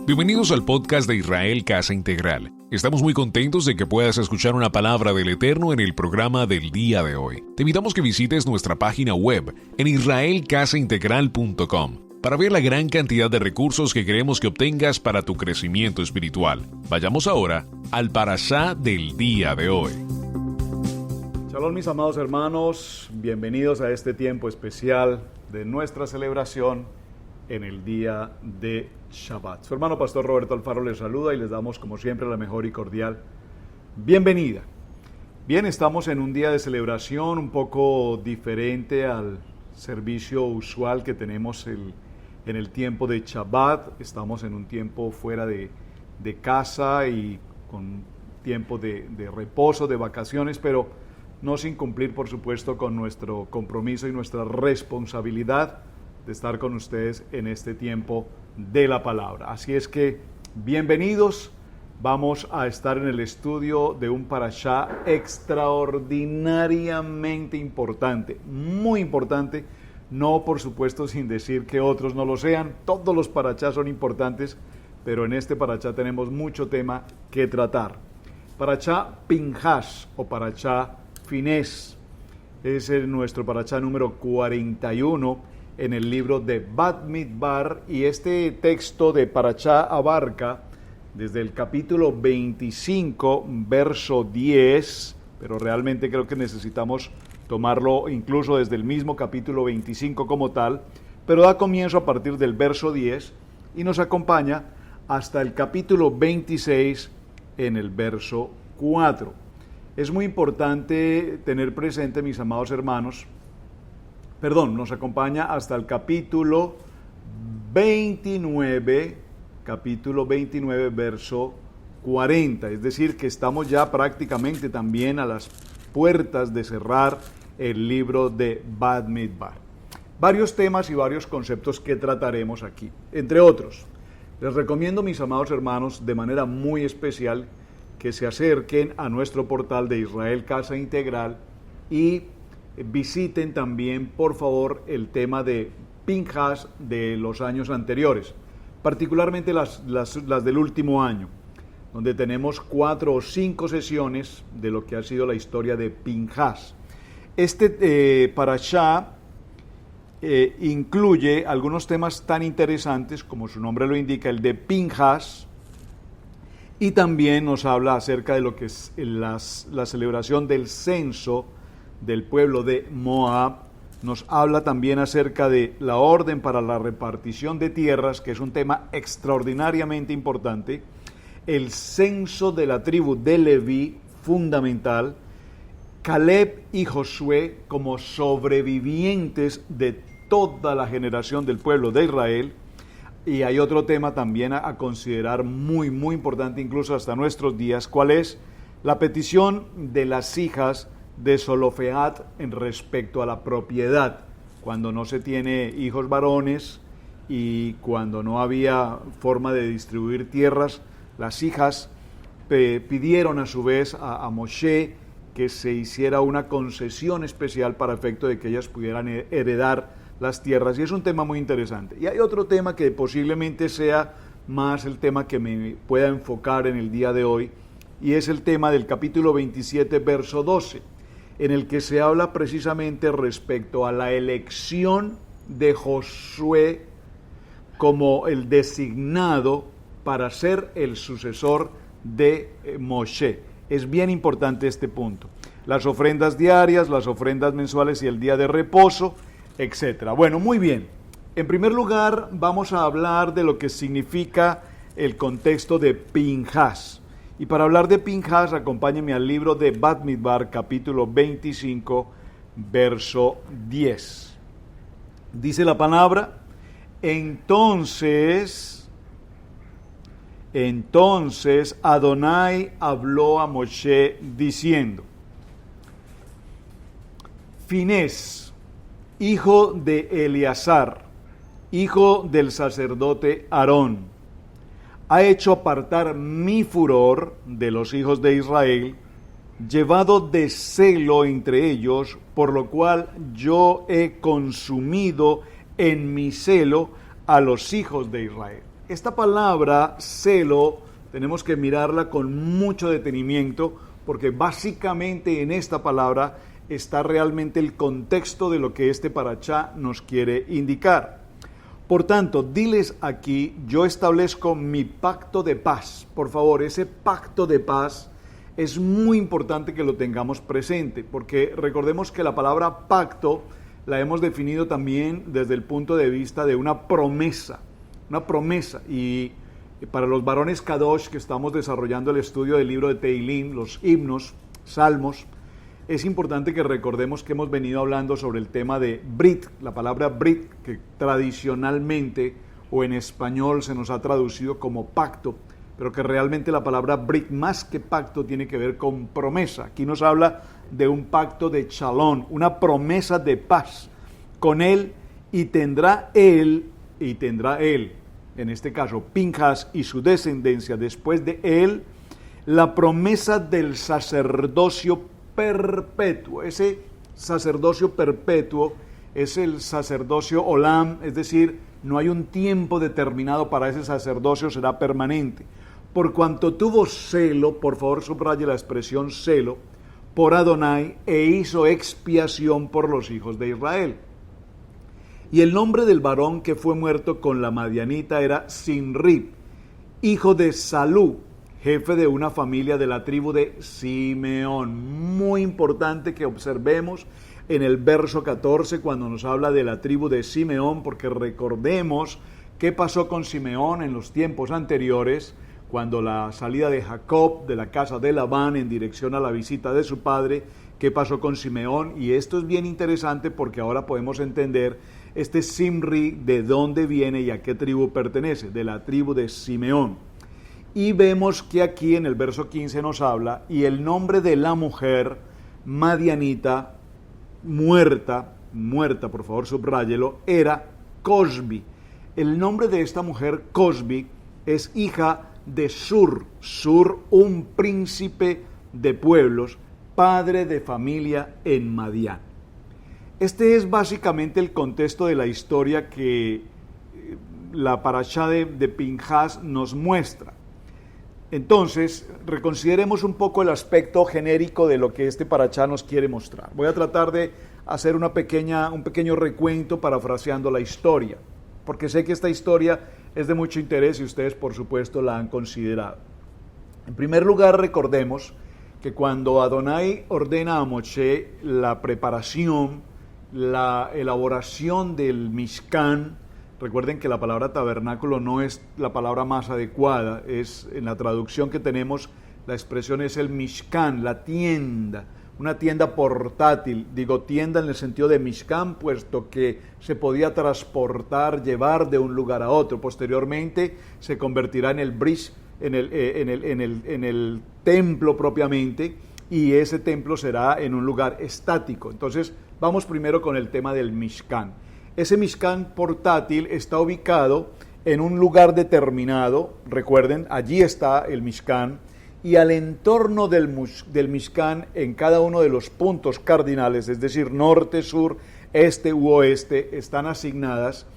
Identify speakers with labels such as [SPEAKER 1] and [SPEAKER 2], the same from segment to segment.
[SPEAKER 1] Bienvenidos al podcast de Israel Casa Integral. Estamos muy contentos de que puedas escuchar una palabra del Eterno en el programa del día de hoy. Te invitamos que visites nuestra página web en israelcasaintegral.com para ver la gran cantidad de recursos que queremos que obtengas para tu crecimiento espiritual. Vayamos ahora al parashá del día de hoy.
[SPEAKER 2] Shalom mis amados hermanos, bienvenidos a este tiempo especial de nuestra celebración en el día de Shabbat. Su hermano Pastor Roberto Alfaro les saluda y les damos como siempre la mejor y cordial bienvenida. Bien, estamos en un día de celebración un poco diferente al servicio usual que tenemos en el tiempo de Shabbat. Estamos en un tiempo fuera de casa y con tiempo de reposo, de vacaciones, pero no sin cumplir por supuesto con nuestro compromiso y nuestra responsabilidad de estar con ustedes en este tiempo de la palabra. Así es que, bienvenidos, vamos a estar en el estudio de un parashá extraordinariamente importante, muy importante, no por supuesto sin decir que otros no lo sean, todos los parashás son importantes, pero en este parashá tenemos mucho tema que tratar. Parashá Pinhas o parashá Finés es nuestro parashá número 41 en el libro de Bamidbar, y este texto de parashá abarca desde el capítulo 25, verso 10, pero realmente creo que necesitamos tomarlo incluso desde el mismo capítulo 25 como tal, pero da comienzo a partir del verso 10 y nos acompaña hasta el capítulo 26 en el verso 4. Es muy importante tener presente, mis amados hermanos, nos acompaña hasta el capítulo 29, verso 40. Es decir, que estamos ya prácticamente también a las puertas de cerrar el libro de Bamidbar. Varios temas y varios conceptos que trataremos aquí. Entre otros, les recomiendo, mis amados hermanos, de manera muy especial, que se acerquen a nuestro portal de Israel Casa Integral y visiten también, por favor, el tema de Pinhas de los años anteriores, particularmente las del último año, donde tenemos 4 o 5 sesiones de lo que ha sido la historia de Pinhas. Este parashá incluye algunos temas tan interesantes, como su nombre lo indica, el de Pinhas, y también nos habla acerca de lo que es la celebración del censo del pueblo de Moab. Nos habla también acerca de la orden para la repartición de tierras, que es un tema extraordinariamente importante, el censo de la tribu de Leví, fundamental, Caleb y Josué como sobrevivientes de toda la generación del pueblo de Israel. Y hay otro tema también a considerar muy, muy importante, incluso hasta nuestros días, ¿cuál es? La petición de las hijas de Zelofehad en respecto a la propiedad, cuando no se tiene hijos varones y cuando no había forma de distribuir tierras, las hijas pidieron a su vez a Moshe que se hiciera una concesión especial para efecto de que ellas pudieran heredar las tierras, y es un tema muy interesante. Y hay otro tema que posiblemente sea más el tema que me pueda enfocar en el día de hoy, y es el tema del capítulo 27, verso 12, en el que se habla precisamente respecto a la elección de Josué como el designado para ser el sucesor de Moshe. Es bien importante este punto. Las ofrendas diarias, las ofrendas mensuales y el día de reposo, etcétera. Bueno, muy bien. En primer lugar, vamos a hablar de lo que significa el contexto de Pinhas. Y para hablar de Pinhas, acompáñenme al libro de Bamidbar, capítulo 25, verso 10. Dice la palabra: Entonces Adonai habló a Moshe diciendo: Finés, hijo de Eleazar, hijo del sacerdote Aarón, ha hecho apartar mi furor de los hijos de Israel, llevado de celo entre ellos, por lo cual yo he consumido en mi celo a los hijos de Israel. Esta palabra celo tenemos que mirarla con mucho detenimiento porque básicamente en esta palabra está realmente el contexto de lo que este parashá nos quiere indicar. Por tanto, diles aquí, yo establezco mi pacto de paz. Por favor, ese pacto de paz es muy importante que lo tengamos presente, porque recordemos que la palabra pacto la hemos definido también desde el punto de vista de una promesa, y para los varones Kadosh que estamos desarrollando el estudio del libro de Tehilim, los himnos, salmos, es importante que recordemos que hemos venido hablando sobre el tema de Brit, la palabra Brit, que tradicionalmente o en español se nos ha traducido como pacto, pero que realmente la palabra Brit más que pacto tiene que ver con promesa. Aquí nos habla de un pacto de shalom, una promesa de paz con él y tendrá él, en este caso Pinhas y su descendencia después de él, la promesa del sacerdocio perpetuo. Ese sacerdocio perpetuo es el sacerdocio olam, es decir, no hay un tiempo determinado para ese sacerdocio, será permanente. Por cuanto tuvo celo, por favor subraye la expresión celo, por Adonai, e hizo expiación por los hijos de Israel. Y el nombre del varón que fue muerto con la madianita era Sinrib, hijo de Salú, jefe de una familia de la tribu de Simeón. Muy importante que observemos en el verso 14 cuando nos habla de la tribu de Simeón, porque recordemos qué pasó con Simeón en los tiempos anteriores, cuando la salida de Jacob de la casa de Labán en dirección a la visita de su padre, qué pasó con Simeón. Y esto es bien interesante porque ahora podemos entender este Simri, de dónde viene y a qué tribu pertenece, de la tribu de Simeón. Y vemos que aquí en el verso 15 nos habla, y el nombre de la mujer madianita, muerta, por favor subráyelo, era Cosbi. El nombre de esta mujer, Cosbi, es hija de Sur, un príncipe de pueblos, padre de familia en Madián. Este es básicamente el contexto de la historia que la parashá de Pinhas nos muestra. Entonces, reconsideremos un poco el aspecto genérico de lo que este parashá nos quiere mostrar. Voy a tratar de hacer un pequeño recuento parafraseando la historia, porque sé que esta historia es de mucho interés y ustedes, por supuesto, la han considerado. En primer lugar, recordemos que cuando Adonai ordena a Moshe la preparación, la elaboración del Mishkan, recuerden que la palabra tabernáculo no es la palabra más adecuada, es en la traducción que tenemos, la expresión es el Mishkan, la tienda, una tienda portátil, digo tienda en el sentido de Mishkan, puesto que se podía transportar, llevar de un lugar a otro. Posteriormente se convertirá en el bris, en el templo propiamente, y ese templo será en un lugar estático. Entonces vamos primero con el tema del Mishkan. Ese Mishkan portátil está ubicado en un lugar determinado, recuerden, allí está el Mishkan, y al entorno del Mishkan, en cada uno de los puntos cardinales, es decir, norte, sur, este u oeste, están asignadas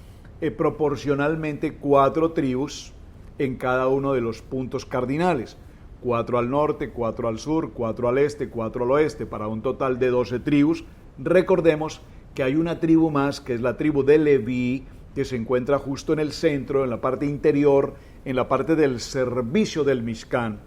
[SPEAKER 2] proporcionalmente 4 tribus en cada uno de los puntos cardinales. 4 al norte, 4 al sur, 4 al este, 4 al oeste, para un total de 12 tribus. Recordemos que hay una tribu más, que es la tribu de Leví, que se encuentra justo en el centro, en la parte interior, en la parte del servicio del Mishkan.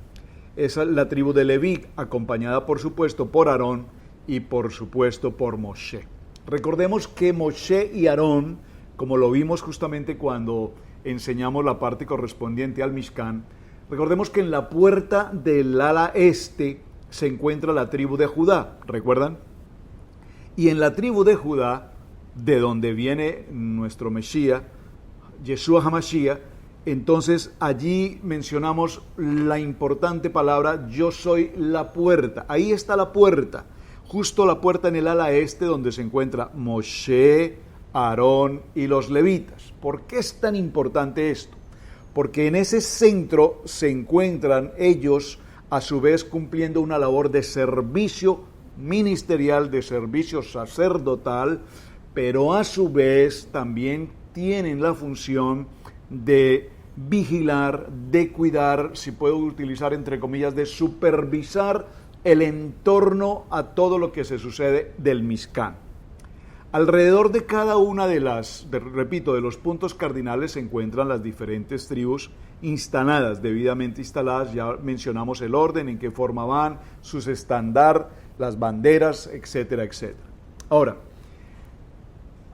[SPEAKER 2] Esa es la tribu de Leví, acompañada por supuesto por Aarón y por supuesto por Moshe. Recordemos que Moshe y Aarón, como lo vimos justamente cuando enseñamos la parte correspondiente al Mishkan, recordemos que en la puerta del ala este se encuentra la tribu de Judá, ¿recuerdan? Y en la tribu de Judá, de donde viene nuestro Mesías, Yeshua HaMashiach, entonces allí mencionamos la importante palabra, yo soy la puerta. Ahí está la puerta, justo la puerta en el ala este donde se encuentra Moshe, Aarón y los levitas. ¿Por qué es tan importante esto? Porque en ese centro se encuentran ellos, a su vez cumpliendo una labor de servicio ministerial, de servicio sacerdotal, pero a su vez también tienen la función de vigilar, de cuidar, si puedo utilizar entre comillas, de supervisar el entorno a todo lo que se sucede del Mishkan. Alrededor de cada una de los puntos cardinales se encuentran las diferentes tribus instaladas, debidamente instaladas. Ya mencionamos el orden, en qué forma van, sus estandar, las banderas, etcétera, etcétera. Ahora,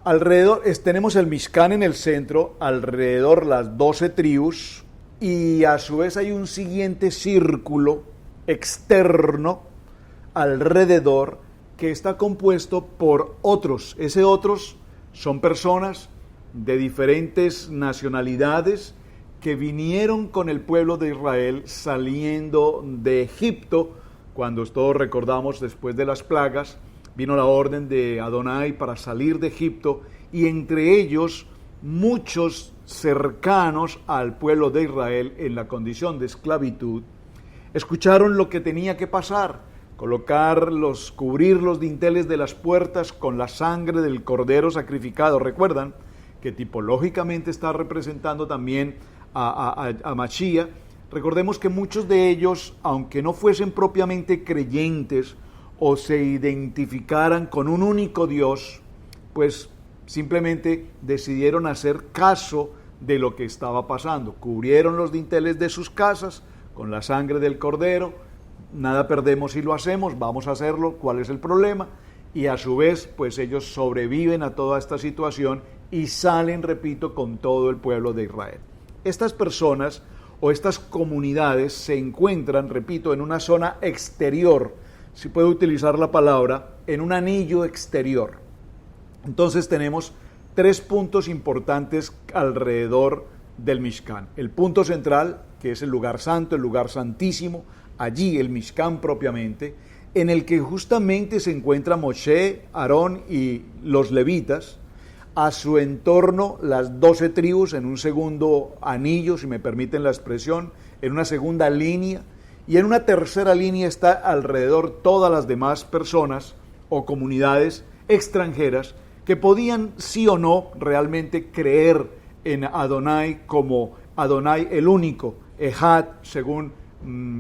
[SPEAKER 2] alrededor tenemos el Mishkan en el centro, alrededor las 12 tribus, y a su vez hay un siguiente círculo externo alrededor que está compuesto por otros. Ese otros son personas de diferentes nacionalidades que vinieron con el pueblo de Israel saliendo de Egipto, cuando todos recordamos después de las plagas, vino la orden de Adonai para salir de Egipto, y entre ellos muchos cercanos al pueblo de Israel en la condición de esclavitud, escucharon lo que tenía que pasar: cubrir los dinteles de las puertas con la sangre del cordero sacrificado. Recuerdan que tipológicamente está representando también a Mashiach. Recordemos que muchos de ellos, aunque no fuesen propiamente creyentes o se identificaran con un único Dios, pues simplemente decidieron hacer caso de lo que estaba pasando. Cubrieron los dinteles de sus casas con la sangre del cordero. Nada perdemos si lo hacemos, vamos a hacerlo, ¿cuál es el problema? Y a su vez, pues ellos sobreviven a toda esta situación y salen, repito, con todo el pueblo de Israel. Estas personas o estas comunidades se encuentran, repito, en una zona exterior, si puedo utilizar la palabra, en un anillo exterior. Entonces tenemos 3 puntos importantes alrededor del Mishkan. El punto central, que es el lugar santo, el lugar santísimo, allí el Mishkan propiamente, en el que justamente se encuentra Moshe, Aarón y los levitas. A su entorno las 12 tribus en un segundo anillo, si me permiten la expresión, en una segunda línea, y en una tercera línea está alrededor todas las demás personas o comunidades extranjeras que podían sí o no realmente creer en Adonai como Adonai el único, Ejad, según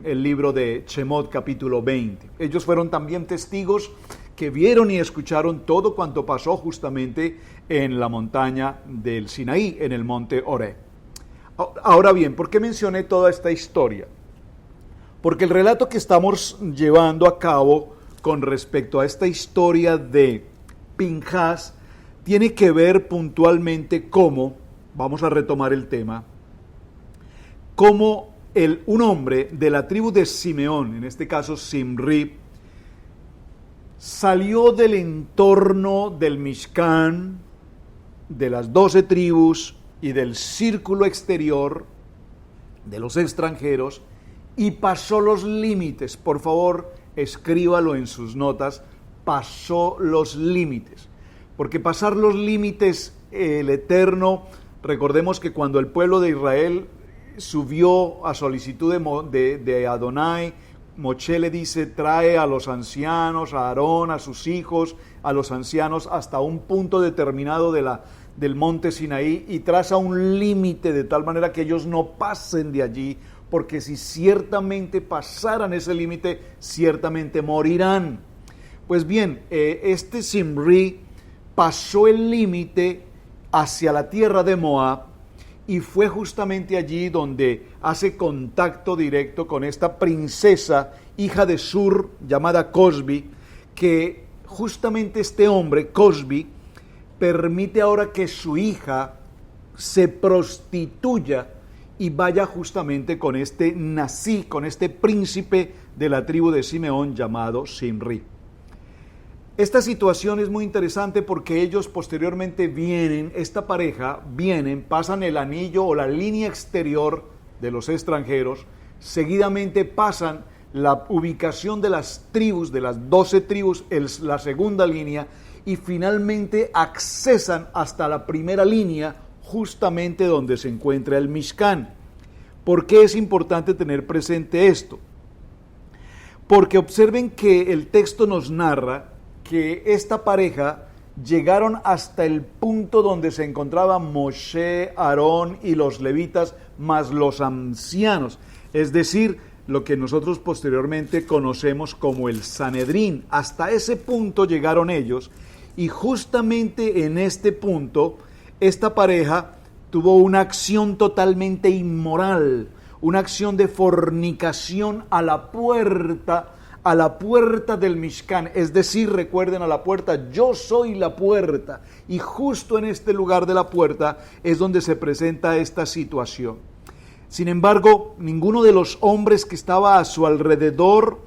[SPEAKER 2] el libro de Shemot capítulo 20. Ellos fueron también testigos que vieron y escucharon todo cuanto pasó justamente en la montaña del Sinaí, en el monte Horeb. Ahora bien, ¿por qué mencioné toda esta historia? Porque el relato que estamos llevando a cabo con respecto a esta historia de Pinhas tiene que ver puntualmente cómo, vamos a retomar el tema, cómo un hombre de la tribu de Simeón, en este caso Simri, salió del entorno del Mishkan, de las 12 tribus y del círculo exterior de los extranjeros, y pasó los límites. Por favor, escríbalo en sus notas: pasó los límites. Porque pasar los límites, el Eterno, recordemos que cuando el pueblo de Israel subió a solicitud de Adonai, Moshe le dice: trae a los ancianos, a Aarón, a sus hijos, a los ancianos hasta un punto determinado del monte Sinaí, y traza un límite de tal manera que ellos no pasen de allí, porque si ciertamente pasaran ese límite, ciertamente morirán. Pues bien, este Simri pasó el límite hacia la tierra de Moab, y fue justamente allí donde hace contacto directo con esta princesa, hija de Sur, llamada Cosbi, que justamente este hombre, Cosbi, permite ahora que su hija se prostituya y vaya justamente con este Nasí, con este príncipe de la tribu de Simeón llamado Simri. Esta situación es muy interesante porque ellos posteriormente esta pareja pasan el anillo o la línea exterior de los extranjeros, seguidamente pasan la ubicación de las tribus, de las 12 tribus, la segunda línea, y finalmente accesan hasta la primera línea, justamente donde se encuentra el Mishkan. ¿Por qué es importante tener presente esto? Porque observen que el texto nos narra que esta pareja llegaron hasta el punto donde se encontraban Moshe, Aarón y los levitas mas los ancianos, es decir, lo que nosotros posteriormente conocemos como el Sanedrín. Hasta ese punto llegaron ellos, y justamente en este punto, esta pareja tuvo una acción totalmente inmoral, una acción de fornicación a la puerta del Mishkan, es decir, recuerden, a la puerta, yo soy la puerta, y justo en este lugar de la puerta es donde se presenta esta situación. Sin embargo, ninguno de los hombres que estaba a su alrededor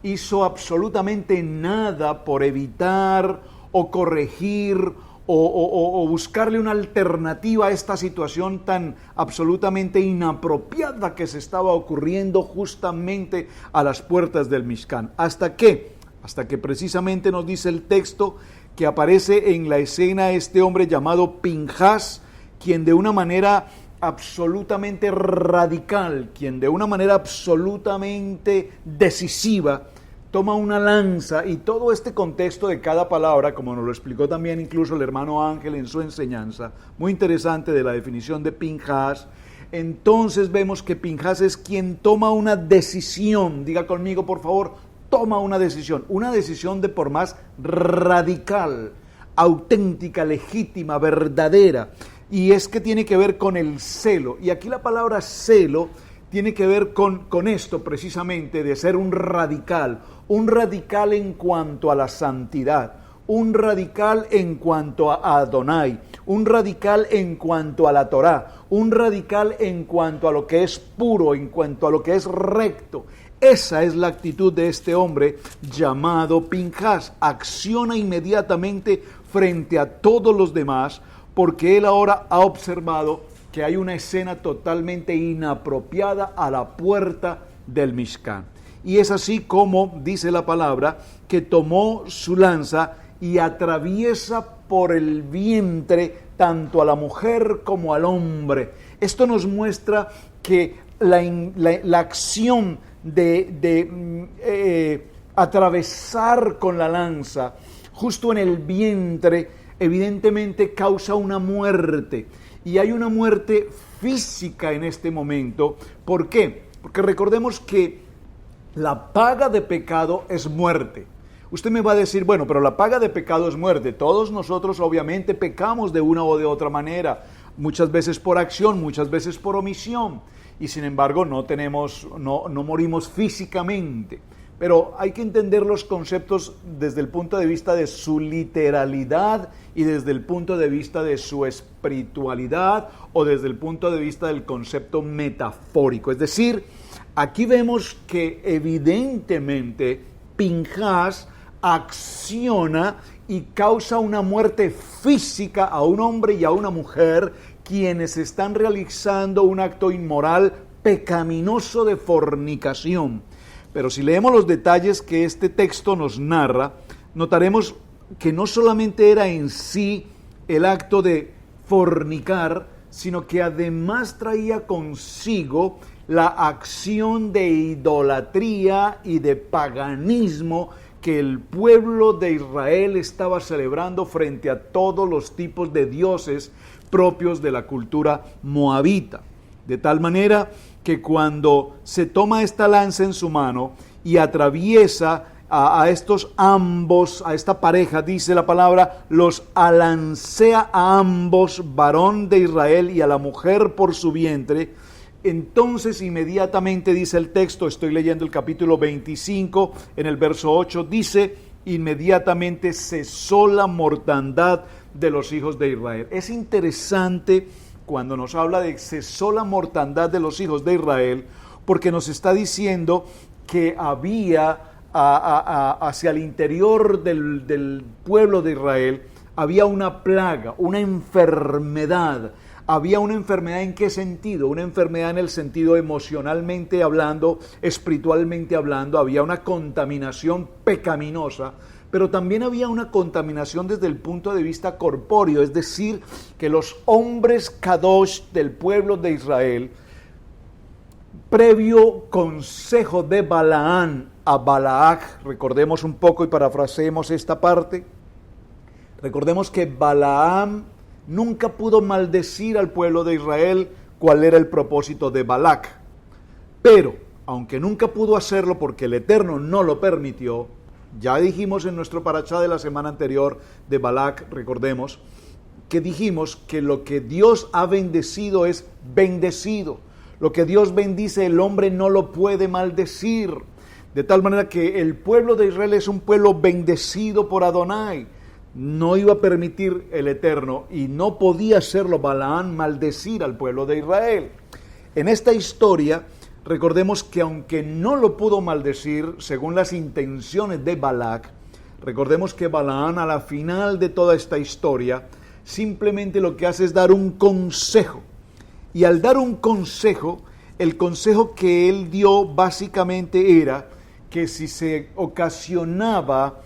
[SPEAKER 2] hizo absolutamente nada por evitar o corregir o buscarle una alternativa a esta situación tan absolutamente inapropiada que se estaba ocurriendo justamente a las puertas del Mishkan. ¿Hasta qué? Hasta que precisamente nos dice el texto que aparece en la escena este hombre llamado Pinhas, quien de una manera absolutamente radical, quien de una manera absolutamente decisiva toma una lanza, y todo este contexto de cada palabra, como nos lo explicó también incluso el hermano Ángel en su enseñanza, muy interesante de la definición de Pinhas. Entonces vemos que Pinhas es quien toma una decisión, diga conmigo por favor, toma una decisión de por más radical, auténtica, legítima, verdadera, y es que tiene que ver con el celo, y aquí la palabra celo tiene que ver con esto precisamente, de ser un radical en cuanto a la santidad, un radical en cuanto a Adonai, un radical en cuanto a la Torá, un radical en cuanto a lo que es puro, en cuanto a lo que es recto. Esa es la actitud de este hombre llamado Pinhas. Acciona inmediatamente frente a todos los demás, porque él ahora ha observado que hay una escena totalmente inapropiada a la puerta del Mishkan. Y es así como dice la palabra, que tomó su lanza y atraviesa por el vientre tanto a la mujer como al hombre. Esto nos muestra que la acción de atravesar con la lanza justo en el vientre evidentemente causa una muerte. Y hay una muerte física en este momento. ¿Por qué? Porque recordemos que la paga de pecado es muerte. Usted me va a decir, bueno, pero la paga de pecado es muerte. Todos nosotros obviamente pecamos de una o de otra manera, muchas veces por acción, muchas veces por omisión, y sin embargo no morimos físicamente. Pero hay que entender los conceptos desde el punto de vista de su literalidad y desde el punto de vista de su espiritualidad, o desde el punto de vista del concepto metafórico. Es decir, aquí vemos que evidentemente Pinhas acciona y causa una muerte física a un hombre y a una mujer, quienes están realizando un acto inmoral, pecaminoso de fornicación. Pero si leemos los detalles que este texto nos narra, notaremos que no solamente era en sí el acto de fornicar, sino que además traía consigo la acción de idolatría y de paganismo que el pueblo de Israel estaba celebrando frente a todos los tipos de dioses propios de la cultura moabita. De tal manera que cuando se toma esta lanza en su mano y atraviesa a estos ambos, a esta pareja, dice la palabra, los alancea a ambos, varón de Israel y a la mujer por su vientre. Entonces inmediatamente dice el texto, estoy leyendo el capítulo 25, en el verso 8, dice, inmediatamente cesó la mortandad de los hijos de Israel. Es interesante cuando nos habla de cesó la mortandad de los hijos de Israel, porque nos está diciendo que había hacia el interior del pueblo de Israel, había una plaga, una enfermedad. Había una enfermedad, ¿en qué sentido? Una enfermedad en el sentido emocionalmente hablando, espiritualmente hablando. Había una contaminación pecaminosa, pero también había una contaminación desde el punto de vista corpóreo, es decir, que los hombres kadosh del pueblo de Israel, previo consejo de Balaán a Balac, recordemos un poco y parafraseemos esta parte, recordemos que Balaam nunca pudo maldecir al pueblo de Israel cuál era el propósito de Balac. Pero, aunque nunca pudo hacerlo porque el Eterno no lo permitió, ya dijimos en nuestro parashá de la semana anterior de Balac, recordemos, que dijimos que lo que Dios ha bendecido es bendecido. Lo que Dios bendice, el hombre no lo puede maldecir. De tal manera que el pueblo de Israel es un pueblo bendecido por Adonai. No iba a permitir el Eterno, y no podía hacerlo Balaam, maldecir al pueblo de Israel. En esta historia, recordemos que aunque no lo pudo maldecir según las intenciones de Balac, recordemos que Balaam a la final de toda esta historia simplemente lo que hace es dar un consejo. Y al dar un consejo, el consejo que él dio básicamente era que si se ocasionaba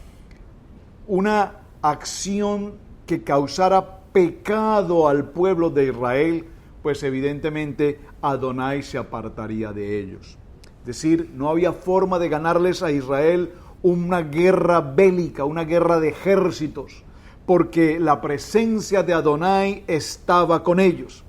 [SPEAKER 2] una acción que causara pecado al pueblo de Israel, pues evidentemente Adonai se apartaría de ellos. Es decir, no había forma de ganarles a Israel una guerra bélica, una guerra de ejércitos, porque la presencia de Adonai estaba con ellos.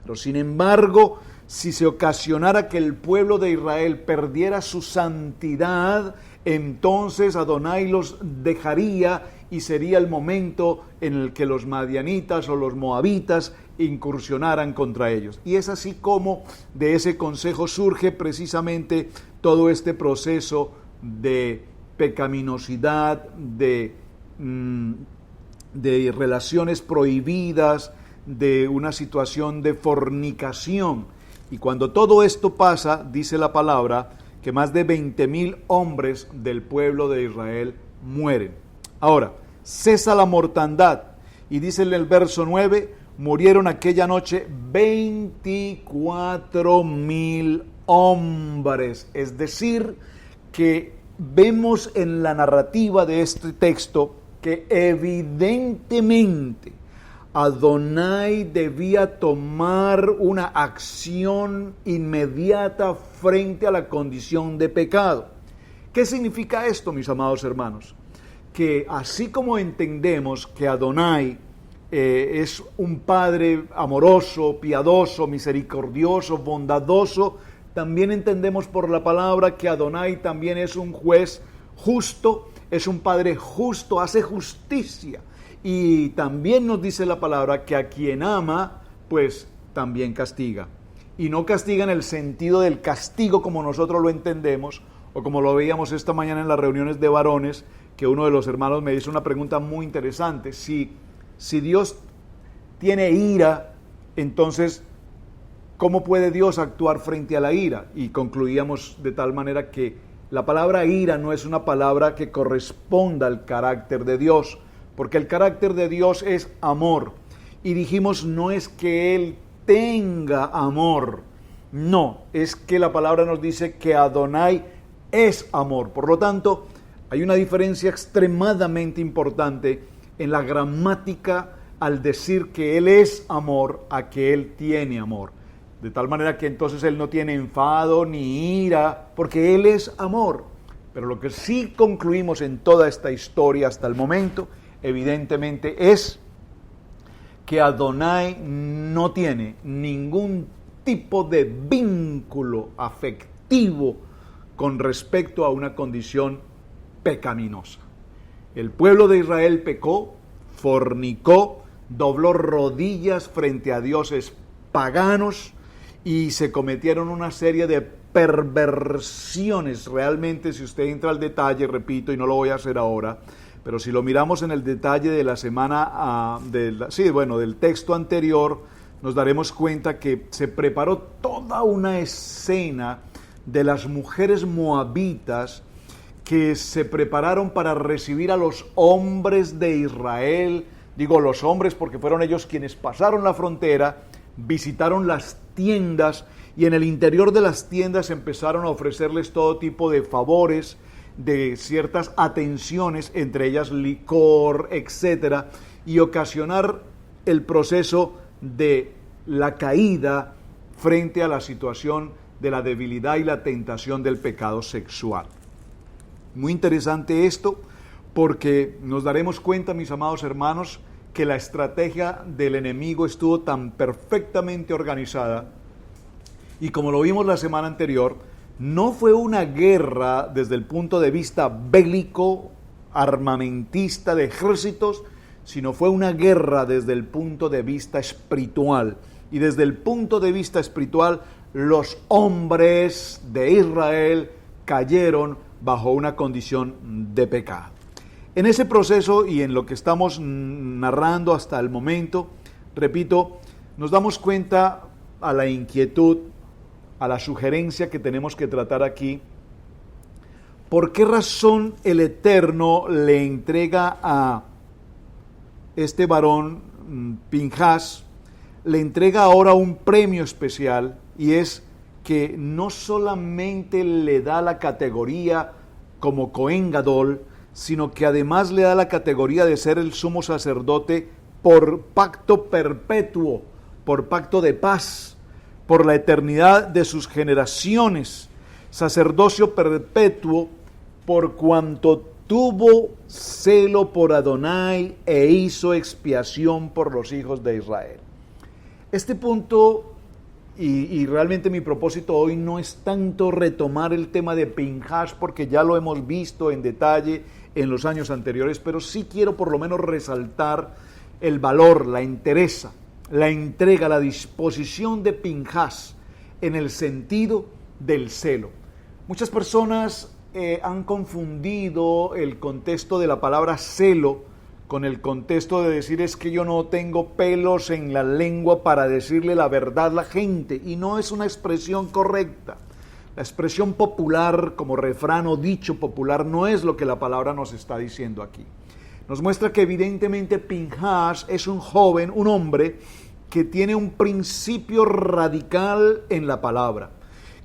[SPEAKER 2] Pero sin embargo, si se ocasionara que el pueblo de Israel perdiera su santidad, entonces Adonai los dejaría y sería el momento en el que los madianitas o los moabitas incursionaran contra ellos. Y es así como de ese consejo surge precisamente todo este proceso de pecaminosidad, de relaciones prohibidas, de una situación de fornicación. Y cuando todo esto pasa, dice la palabra, que más de 20,000 hombres del pueblo de Israel mueren. Ahora, cesa la mortandad, y dice en el verso 9, murieron aquella noche 24,000 hombres. Es decir, que vemos en la narrativa de este texto que evidentemente Adonai debía tomar una acción inmediata frente a la condición de pecado. ¿Qué significa esto, mis amados hermanos? Que así como entendemos que Adonai es un Padre amoroso, piadoso, misericordioso, bondadoso, también entendemos por la palabra que Adonai también es un juez justo, es un Padre justo, hace justicia. Y también nos dice la palabra que a quien ama, pues también castiga. Y no castiga en el sentido del castigo como nosotros lo entendemos, o como lo veíamos esta mañana en las reuniones de varones, que uno de los hermanos me hizo una pregunta muy interesante. Si Dios tiene ira, entonces, ¿cómo puede Dios actuar frente a la ira? Y concluíamos de tal manera que la palabra ira no es una palabra que corresponda al carácter de Dios, porque el carácter de Dios es amor. Y dijimos, no es que Él tenga amor, no, es que la palabra nos dice que Adonai es amor. Por lo tanto, hay una diferencia extremadamente importante en la gramática al decir que Él es amor a que Él tiene amor. De tal manera que entonces Él no tiene enfado ni ira, porque Él es amor. Pero lo que sí concluimos en toda esta historia hasta el momento, evidentemente, es que Adonai no tiene ningún tipo de vínculo afectivo con respecto a una condición pecaminosa. El pueblo de Israel pecó, fornicó, dobló rodillas frente a dioses paganos y se cometieron una serie de perversiones. Realmente, si usted entra al detalle, repito, y no lo voy a hacer ahora, pero si lo miramos en el detalle de la semana, del texto anterior, nos daremos cuenta que se preparó toda una escena de las mujeres moabitas que se prepararon para recibir a los hombres de Israel. Digo los hombres porque fueron ellos quienes pasaron la frontera, visitaron las tiendas y en el interior de las tiendas empezaron a ofrecerles todo tipo de favores, de ciertas atenciones, entre ellas licor, etcétera, y ocasionar el proceso de la caída frente a la situación de la debilidad y la tentación del pecado sexual. Muy interesante esto, porque nos daremos cuenta, mis amados hermanos, que la estrategia del enemigo estuvo tan perfectamente organizada Y como lo vimos la semana anterior, no fue una guerra desde el punto de vista bélico, armamentista de ejércitos, sino fue una guerra desde el punto de vista espiritual. Y desde el punto de vista espiritual, los hombres de Israel cayeron bajo una condición de pecado. En ese proceso y en lo que estamos narrando hasta el momento, repito, nos damos cuenta a la inquietud, a la sugerencia que tenemos que tratar aquí. ¿Por qué razón el Eterno le entrega a este varón, Pinhas, le entrega ahora un premio especial, y es que no solamente le da la categoría como Cohen Gadol, sino que además le da la categoría de ser el sumo sacerdote por pacto perpetuo, por pacto de paz, por la eternidad de sus generaciones, sacerdocio perpetuo, por cuanto tuvo celo por Adonai e hizo expiación por los hijos de Israel. Este punto, y realmente mi propósito hoy no es tanto retomar el tema de Pinhas, porque ya lo hemos visto en detalle en los años anteriores, pero sí quiero por lo menos resaltar el valor, la entereza, la entrega, la disposición de Pinhas en el sentido del celo. Muchas personas han confundido el contexto de la palabra celo con el contexto de decir es que yo no tengo pelos en la lengua para decirle la verdad a la gente, y no es una expresión correcta. La expresión popular como refrán o dicho popular no es lo que la palabra nos está diciendo aquí. Nos muestra que evidentemente Pinhas es un joven, un hombre que tiene un principio radical en la palabra,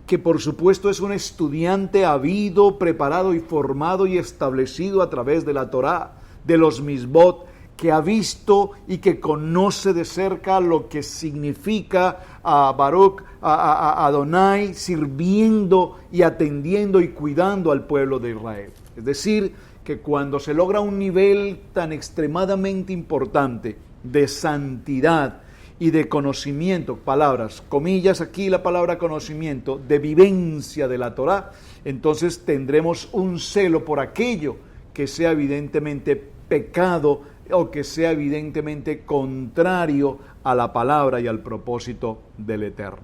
[SPEAKER 2] que por supuesto es un estudiante habido, preparado y formado y establecido a través de la Torá, de los Misbot, que ha visto y que conoce de cerca lo que significa a Baruch, a Adonai, sirviendo y atendiendo y cuidando al pueblo de Israel. Es decir, que cuando se logra un nivel tan extremadamente importante de santidad y de conocimiento, palabras, comillas aquí la palabra conocimiento, de vivencia de la Torá, entonces tendremos un celo por aquello que sea evidentemente pecado o que sea evidentemente contrario a la palabra y al propósito del Eterno.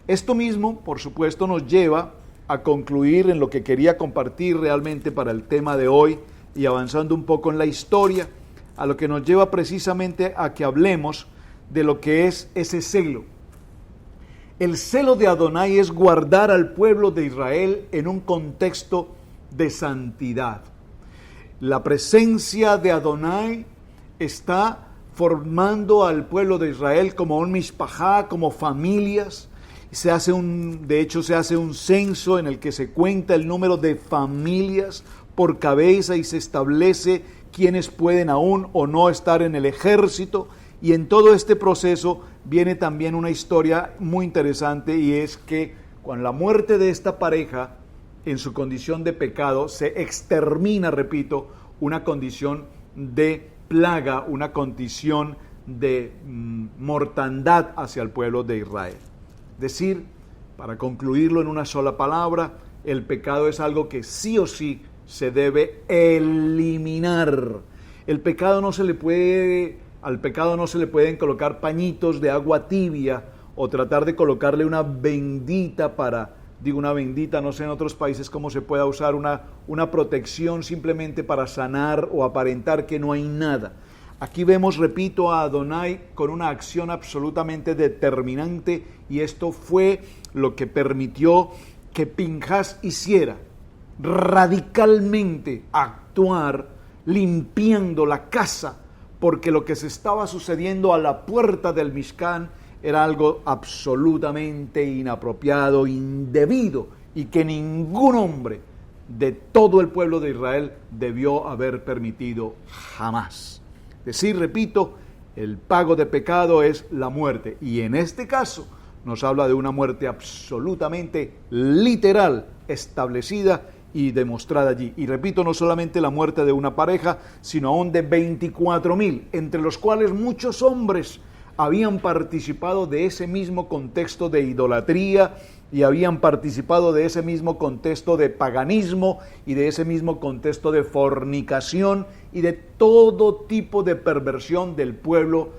[SPEAKER 2] Esto mismo, por supuesto, nos lleva a concluir en lo que quería compartir realmente para el tema de hoy, y avanzando un poco en la historia, a lo que nos lleva precisamente a que hablemos de lo que es ese celo. El celo de Adonai es guardar al pueblo de Israel en un contexto de santidad. La presencia de Adonai está formando al pueblo de Israel como un mishpajá, como familias. De hecho se hace un censo en el que se cuenta el número de familias por cabeza y se establece quiénes pueden aún o no estar en el ejército. Y en todo este proceso viene también una historia muy interesante, y es que con la muerte de esta pareja, en su condición de pecado, se extermina, repito, una condición de plaga, una condición de mortandad hacia el pueblo de Israel. Es decir, para concluirlo en una sola palabra, el pecado es algo que sí o sí se debe eliminar. Al pecado no se le pueden colocar pañitos de agua tibia o tratar de colocarle una bendita una bendita, no sé en otros países cómo se pueda usar una protección simplemente para sanar o aparentar que no hay nada. Aquí vemos, repito, a Adonai con una acción absolutamente determinante, y esto fue lo que permitió que Pinhas hiciera radicalmente actuar limpiando la casa, porque lo que se estaba sucediendo a la puerta del Mishkan era algo absolutamente inapropiado, indebido, y que ningún hombre de todo el pueblo de Israel debió haber permitido jamás. Es decir, repito, el pago de pecado es la muerte, y en este caso nos habla de una muerte absolutamente literal, establecida y demostrada allí. Y repito, no solamente la muerte de una pareja, sino aún de 24,000, entre los cuales muchos hombres habían participado de ese mismo contexto de idolatría, y habían participado de ese mismo contexto de paganismo y de ese mismo contexto de fornicación y de todo tipo de perversión del pueblo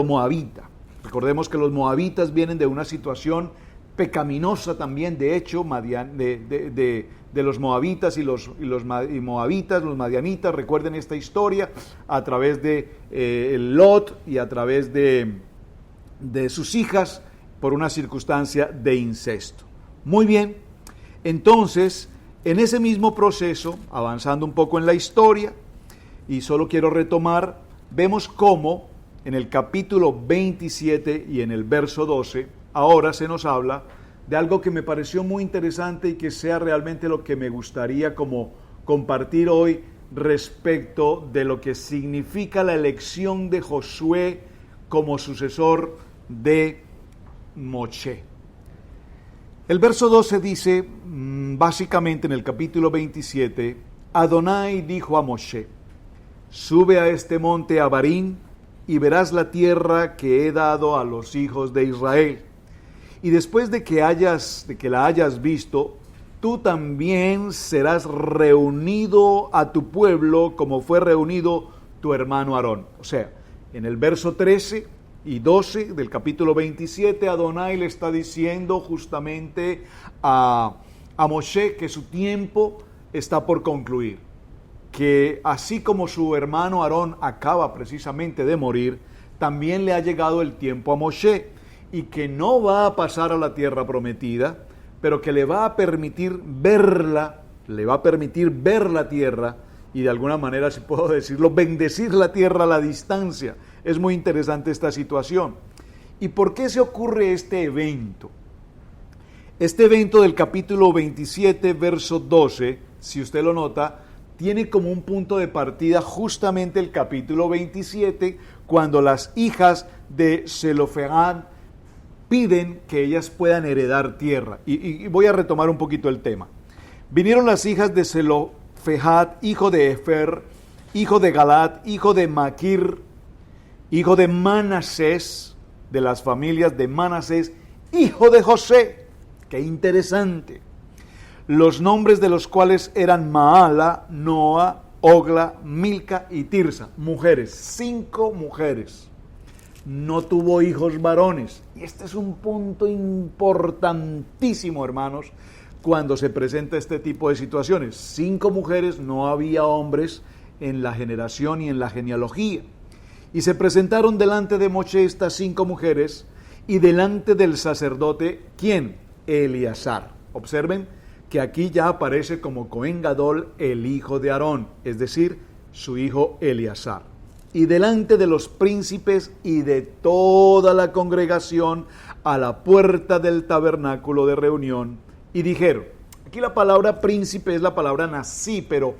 [SPEAKER 2] moabita. Recordemos que los moabitas vienen de una situación pecaminosa también, de hecho, de los moabitas y moabitas, los madianitas. Recuerden esta historia a través de Lot y a través de sus hijas por una circunstancia de incesto. Muy bien, entonces, en ese mismo proceso, avanzando un poco en la historia, y solo quiero retomar, vemos cómo en el capítulo 27 y en el verso 12, ahora se nos habla de algo que me pareció muy interesante y que sea realmente lo que me gustaría como compartir hoy respecto de lo que significa la elección de Josué como sucesor de Moshe. El verso 12 dice, básicamente en el capítulo 27, Adonai dijo a Moshe, sube a este monte Abarim y verás la tierra que he dado a los hijos de Israel. Y después de que la hayas visto, tú también serás reunido a tu pueblo como fue reunido tu hermano Aarón. O sea, en el verso 13 y 12 del capítulo 27, Adonai le está diciendo justamente a Moshe que su tiempo está por concluir, que así como su hermano Aarón acaba precisamente de morir, también le ha llegado el tiempo a Moshe, y que no va a pasar a la tierra prometida, pero que le va a permitir verla, ver la tierra, y de alguna manera, si puedo decirlo, bendecir la tierra a la distancia. Es muy interesante esta situación. ¿Y por qué se ocurre este evento? Este evento del capítulo 27, verso 12, si usted lo nota, tiene como un punto de partida justamente el capítulo 27, cuando las hijas de Zelofehad piden que ellas puedan heredar tierra. Y voy a retomar un poquito el tema. Vinieron las hijas de Zelofehad, hijo de Efer, hijo de Galat, hijo de Maquir, hijo de Manasés, de las familias de Manasés, hijo de José. ¡Qué interesante! Los nombres de los cuales eran Maala, Noa, Ogla, Milca y Tirsa. Mujeres, 5 mujeres. No tuvo hijos varones. Y este es un punto importantísimo, hermanos, cuando se presenta este tipo de situaciones. 5 mujeres, no había hombres en la generación y en la genealogía. Y se presentaron delante de Moshe estas 5 mujeres y delante del sacerdote, ¿quién? Eleazar. Observen que aquí ya aparece como Cohen Gadol el hijo de Aarón, es decir, su hijo Eleazar. Y delante de los príncipes y de toda la congregación a la puerta del tabernáculo de reunión, y dijeron, aquí la palabra príncipe es la palabra nací, pero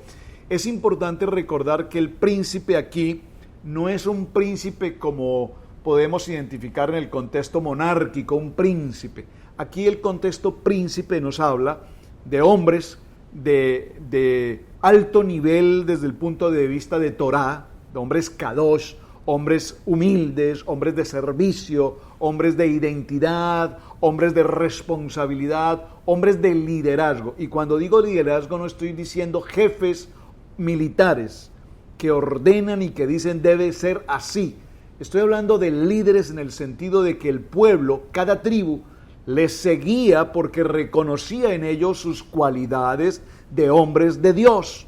[SPEAKER 2] es importante recordar que el príncipe aquí no es un príncipe como podemos identificar en el contexto monárquico, un príncipe. Aquí el contexto príncipe nos habla de hombres de alto nivel desde el punto de vista de Torá, de hombres kadosh, hombres humildes, hombres de servicio, hombres de identidad, hombres de responsabilidad, hombres de liderazgo. Y cuando digo liderazgo no estoy diciendo jefes militares que ordenan y que dicen debe ser así. Estoy hablando de líderes en el sentido de que el pueblo, cada tribu, les seguía porque reconocía en ellos sus cualidades de hombres de Dios.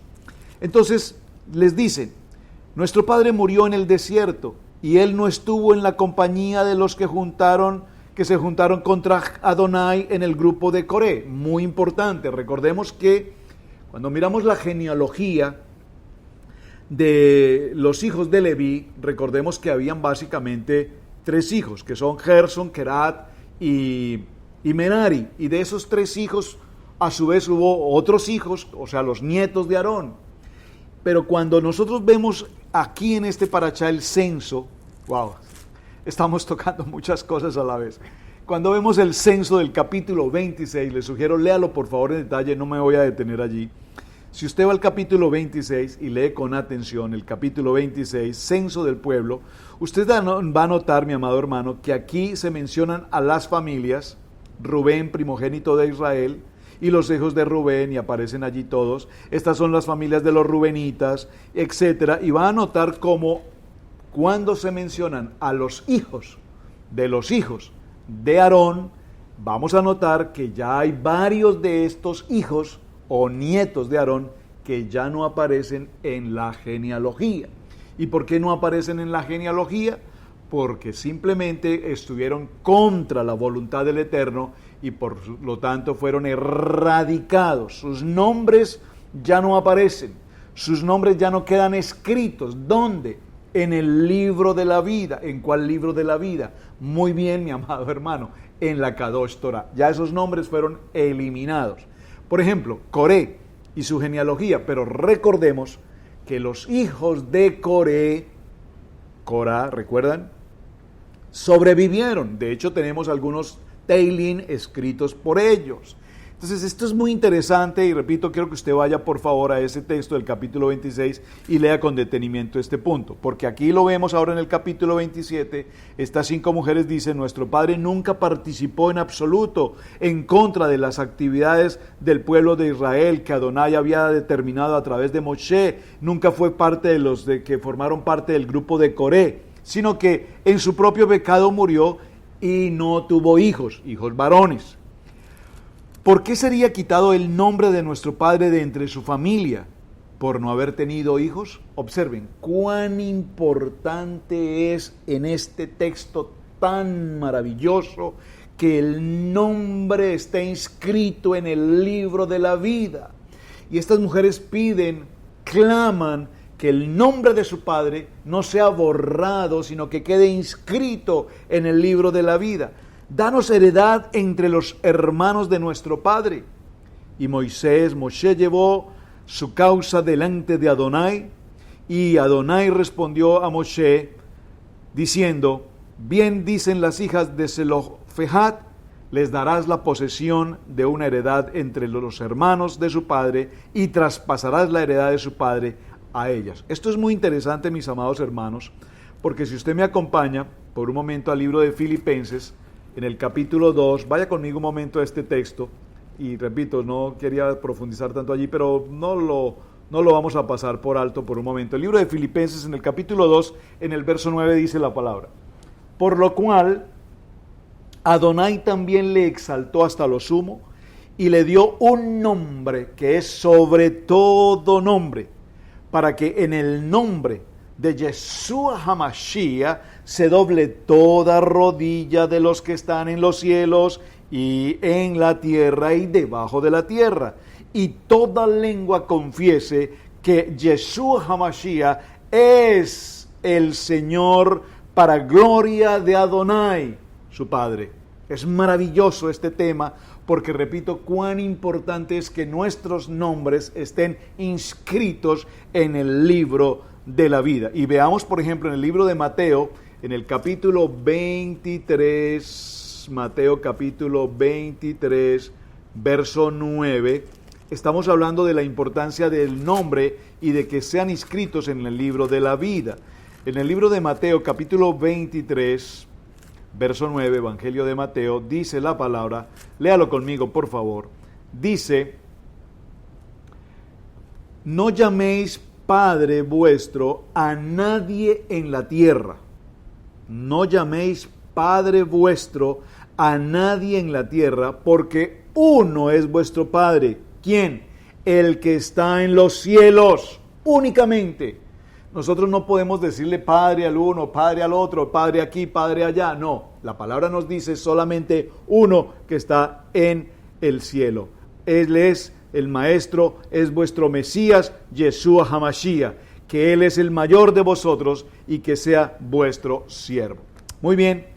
[SPEAKER 2] Entonces les dicen, nuestro padre murió en el desierto y él no estuvo en la compañía de los que se juntaron contra Adonai en el grupo de Coré. Muy importante, recordemos que cuando miramos la genealogía de los hijos de Leví, recordemos que habían básicamente 3 hijos, que son Gerson, Kerat y Merari. Y de esos 3 hijos, a su vez hubo otros hijos, o sea, los nietos de Aarón. Pero cuando nosotros vemos aquí en este parachá el censo, wow, estamos tocando muchas cosas a la vez. Cuando vemos el censo del capítulo 26, les sugiero, léalo por favor en detalle, no me voy a detener allí. Si usted va al capítulo 26 y lee con atención el capítulo 26, censo del pueblo, usted va a notar, mi amado hermano, que aquí se mencionan a las familias Rubén, primogénito de Israel, y los hijos de Rubén, y aparecen allí todos. Estas son las familias de los rubenitas, etcétera. Y va a notar cómo cuando se mencionan a los hijos de Aarón, vamos a notar que ya hay varios de estos hijos o nietos de Aarón que ya no aparecen en la genealogía. ¿Y por qué no aparecen en la genealogía? Porque simplemente estuvieron contra la voluntad del Eterno y por lo tanto fueron erradicados. Sus nombres ya no aparecen, sus nombres ya no quedan escritos. ¿Dónde? En el libro de la vida. ¿En cuál libro de la vida? Muy bien, mi amado hermano, en la Kadosh Torah. Ya esos nombres fueron eliminados. Por ejemplo, Coré y su genealogía, pero recordemos que los hijos de Coré, Corá, ¿recuerdan? Sobrevivieron. De hecho, tenemos algunos Teilín escritos por ellos. Entonces, esto es muy interesante y repito, quiero que usted vaya por favor a ese texto del capítulo 26 y lea con detenimiento este punto, porque aquí lo vemos ahora en el capítulo 27, estas 5 mujeres dicen, nuestro padre nunca participó en absoluto en contra de las actividades del pueblo de Israel que Adonai había determinado a través de Moshe, nunca fue parte de los que formaron parte del grupo de Coré, sino que en su propio pecado murió y no tuvo hijos varones. ¿Por qué sería quitado el nombre de nuestro padre de entre su familia? ¿Por no haber tenido hijos? Observen cuán importante es en este texto tan maravilloso que el nombre esté inscrito en el libro de la vida. Y estas mujeres piden, claman, que el nombre de su padre no sea borrado, sino que quede inscrito en el libro de la vida. Danos heredad entre los hermanos de nuestro padre. Y Moshe llevó su causa delante de Adonai, y Adonai respondió a Moshe, diciendo, bien dicen las hijas de Zelofehad, les darás la posesión de una heredad entre los hermanos de su padre, y traspasarás la heredad de su padre a ellas. Esto es muy interesante, mis amados hermanos, porque si usted me acompaña por un momento al libro de Filipenses, en el capítulo 2, vaya conmigo un momento a este texto, y repito, no quería profundizar tanto allí, pero no lo vamos a pasar por alto por un momento. El libro de Filipenses, en el capítulo 2, en el verso 9, dice la palabra, por lo cual Adonai también le exaltó hasta lo sumo, y le dio un nombre que es sobre todo nombre, para que en el nombre de Yeshua HaMashiach se doble toda rodilla de los que están en los cielos y en la tierra y debajo de la tierra, y toda lengua confiese que Yeshua HaMashiach es el Señor para gloria de Adonai, su Padre. Es maravilloso este tema porque, repito, cuán importante es que nuestros nombres estén inscritos en el libro de la vida. Y veamos, por ejemplo, en el libro de Mateo, en el capítulo 23, Mateo capítulo 23, verso 9, estamos hablando de la importancia del nombre y de que sean inscritos en el libro de la vida. En el libro de Mateo capítulo 23, verso 9, Evangelio de Mateo, dice la palabra, léalo conmigo por favor, dice, no llaméis Padre vuestro a nadie en la tierra, no llaméis Padre vuestro a nadie en la tierra, porque uno es vuestro Padre. ¿Quién? El que está en los cielos, únicamente. Nosotros no podemos decirle Padre al uno, Padre al otro, Padre aquí, Padre allá. No, la palabra nos dice solamente uno que está en el cielo. Él es el Maestro, es vuestro Mesías, Yeshua HaMashiach, que Él es el mayor de vosotros y que sea vuestro siervo. Muy bien,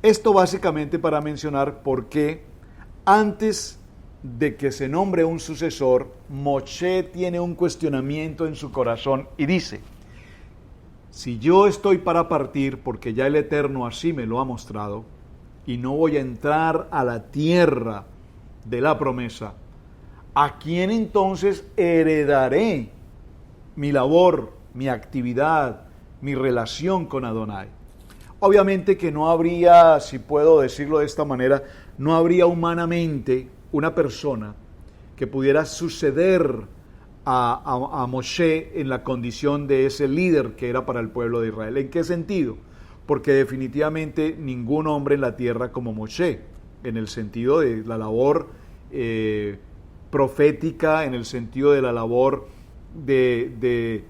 [SPEAKER 2] esto básicamente para mencionar por qué antes de que se nombre un sucesor, Moshe tiene un cuestionamiento en su corazón y dice, si yo estoy para partir, porque ya el Eterno así me lo ha mostrado, y no voy a entrar a la tierra de la promesa, ¿a quién entonces heredaré mi labor, mi actividad, mi relación con Adonai? Obviamente que no habría, si puedo decirlo de esta manera, no habría humanamente una persona que pudiera suceder a Moshe en la condición de ese líder que era para el pueblo de Israel. ¿En qué sentido? Porque definitivamente ningún hombre en la tierra como Moshe, en el sentido de la labor profética, en el sentido de la labor de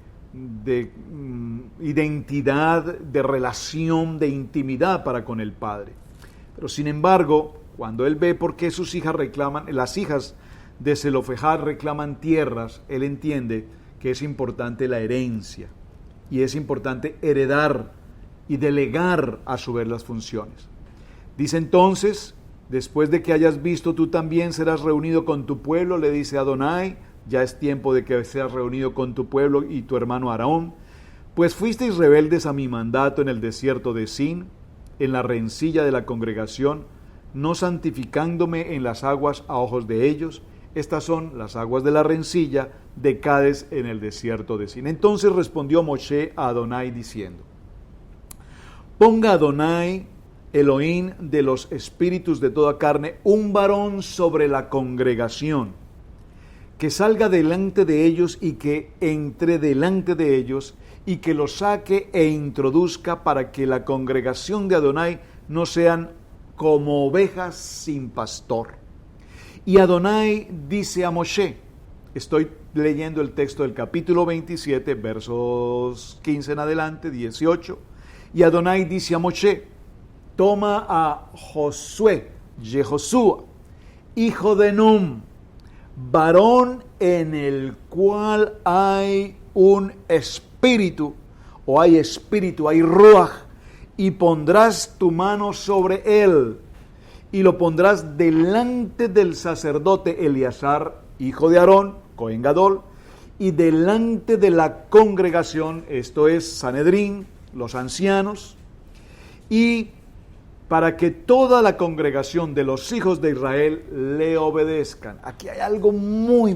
[SPEAKER 2] identidad, de relación, de intimidad para con el Padre. Pero sin embargo, cuando él ve por qué sus hijas reclaman, las hijas de Zelofejad reclaman tierras, él entiende que es importante la herencia y es importante heredar y delegar a su vez las funciones. Dice entonces, después de que hayas visto, tú también serás reunido con tu pueblo, le dice Adonai, ya es tiempo de que seas reunido con tu pueblo y tu hermano Aarón, pues fuisteis rebeldes a mi mandato en el desierto de Sin, en la rencilla de la congregación, no santificándome en las aguas a ojos de ellos. Estas son las aguas de la rencilla de Cades en el desierto de Sin. Entonces respondió Moshe a Adonai diciendo, ponga Adonai, Elohim de los espíritus de toda carne, un varón sobre la congregación, que salga delante de ellos y que entre delante de ellos y que los saque e introduzca para que la congregación de Adonai no sean como ovejas sin pastor. Y Adonai dice a Moshe, estoy leyendo el texto del capítulo 27, versos 15 en adelante, 18, y Adonai dice a Moshe, toma a Josué, Yehoshua, hijo de Num, varón en el cual hay un espíritu, o hay espíritu, hay ruach, y pondrás tu mano sobre él, y lo pondrás delante del sacerdote Eleazar, hijo de Aarón, Cohen Gadol, y delante de la congregación, esto es Sanedrín, los ancianos, y para que toda la congregación de los hijos de Israel le obedezcan. Aquí hay algo muy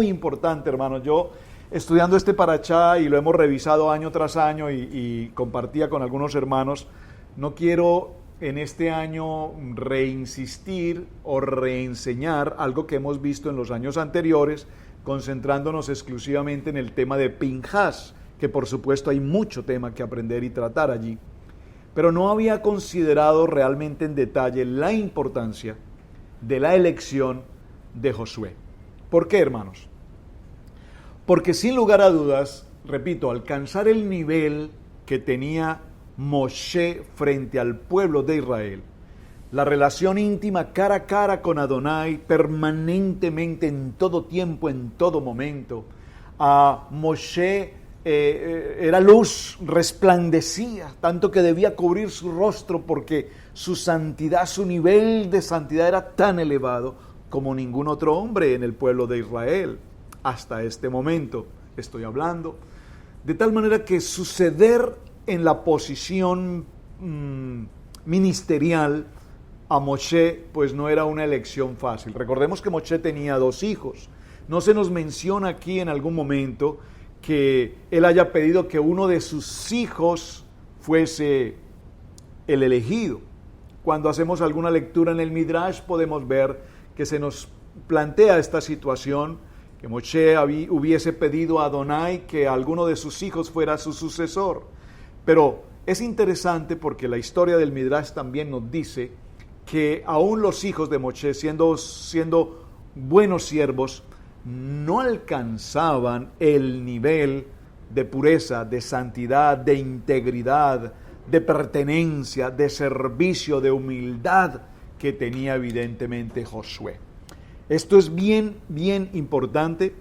[SPEAKER 2] importante, hermanos. Yo, estudiando este parachá, y lo hemos revisado año tras año, y compartía con algunos hermanos, no quiero en este año reinsistir o reenseñar algo que hemos visto en los años anteriores, concentrándonos exclusivamente en el tema de Pinhas, que por supuesto hay mucho tema que aprender y tratar allí. Pero no había considerado realmente en detalle la importancia de la elección de Josué. ¿Por qué, hermanos? Porque sin lugar a dudas, repito, alcanzar el nivel que tenía Moshe frente al pueblo de Israel, la relación íntima cara a cara con Adonai, permanentemente, en todo tiempo, en todo momento, a Moshe era luz, resplandecía, tanto que debía cubrir su rostro porque su santidad, su nivel de santidad era tan elevado como ningún otro hombre en el pueblo de Israel. Hasta este momento estoy hablando. De tal manera que suceder en la posición ministerial a Moshe pues no era una elección fácil. Recordemos que Moshe tenía 2 hijos. No se nos menciona aquí en algún momento que él haya pedido que uno de sus hijos fuese el elegido. Cuando hacemos alguna lectura en el Midrash podemos ver que se nos plantea esta situación, que Moshe hubiese pedido a Adonai que alguno de sus hijos fuera su sucesor. Pero es interesante porque la historia del Midrash también nos dice que aún los hijos de Moshe, siendo buenos siervos, no alcanzaban el nivel de pureza, de santidad, de integridad, de pertenencia, de servicio, de humildad que tenía evidentemente Josué. Esto es bien importante,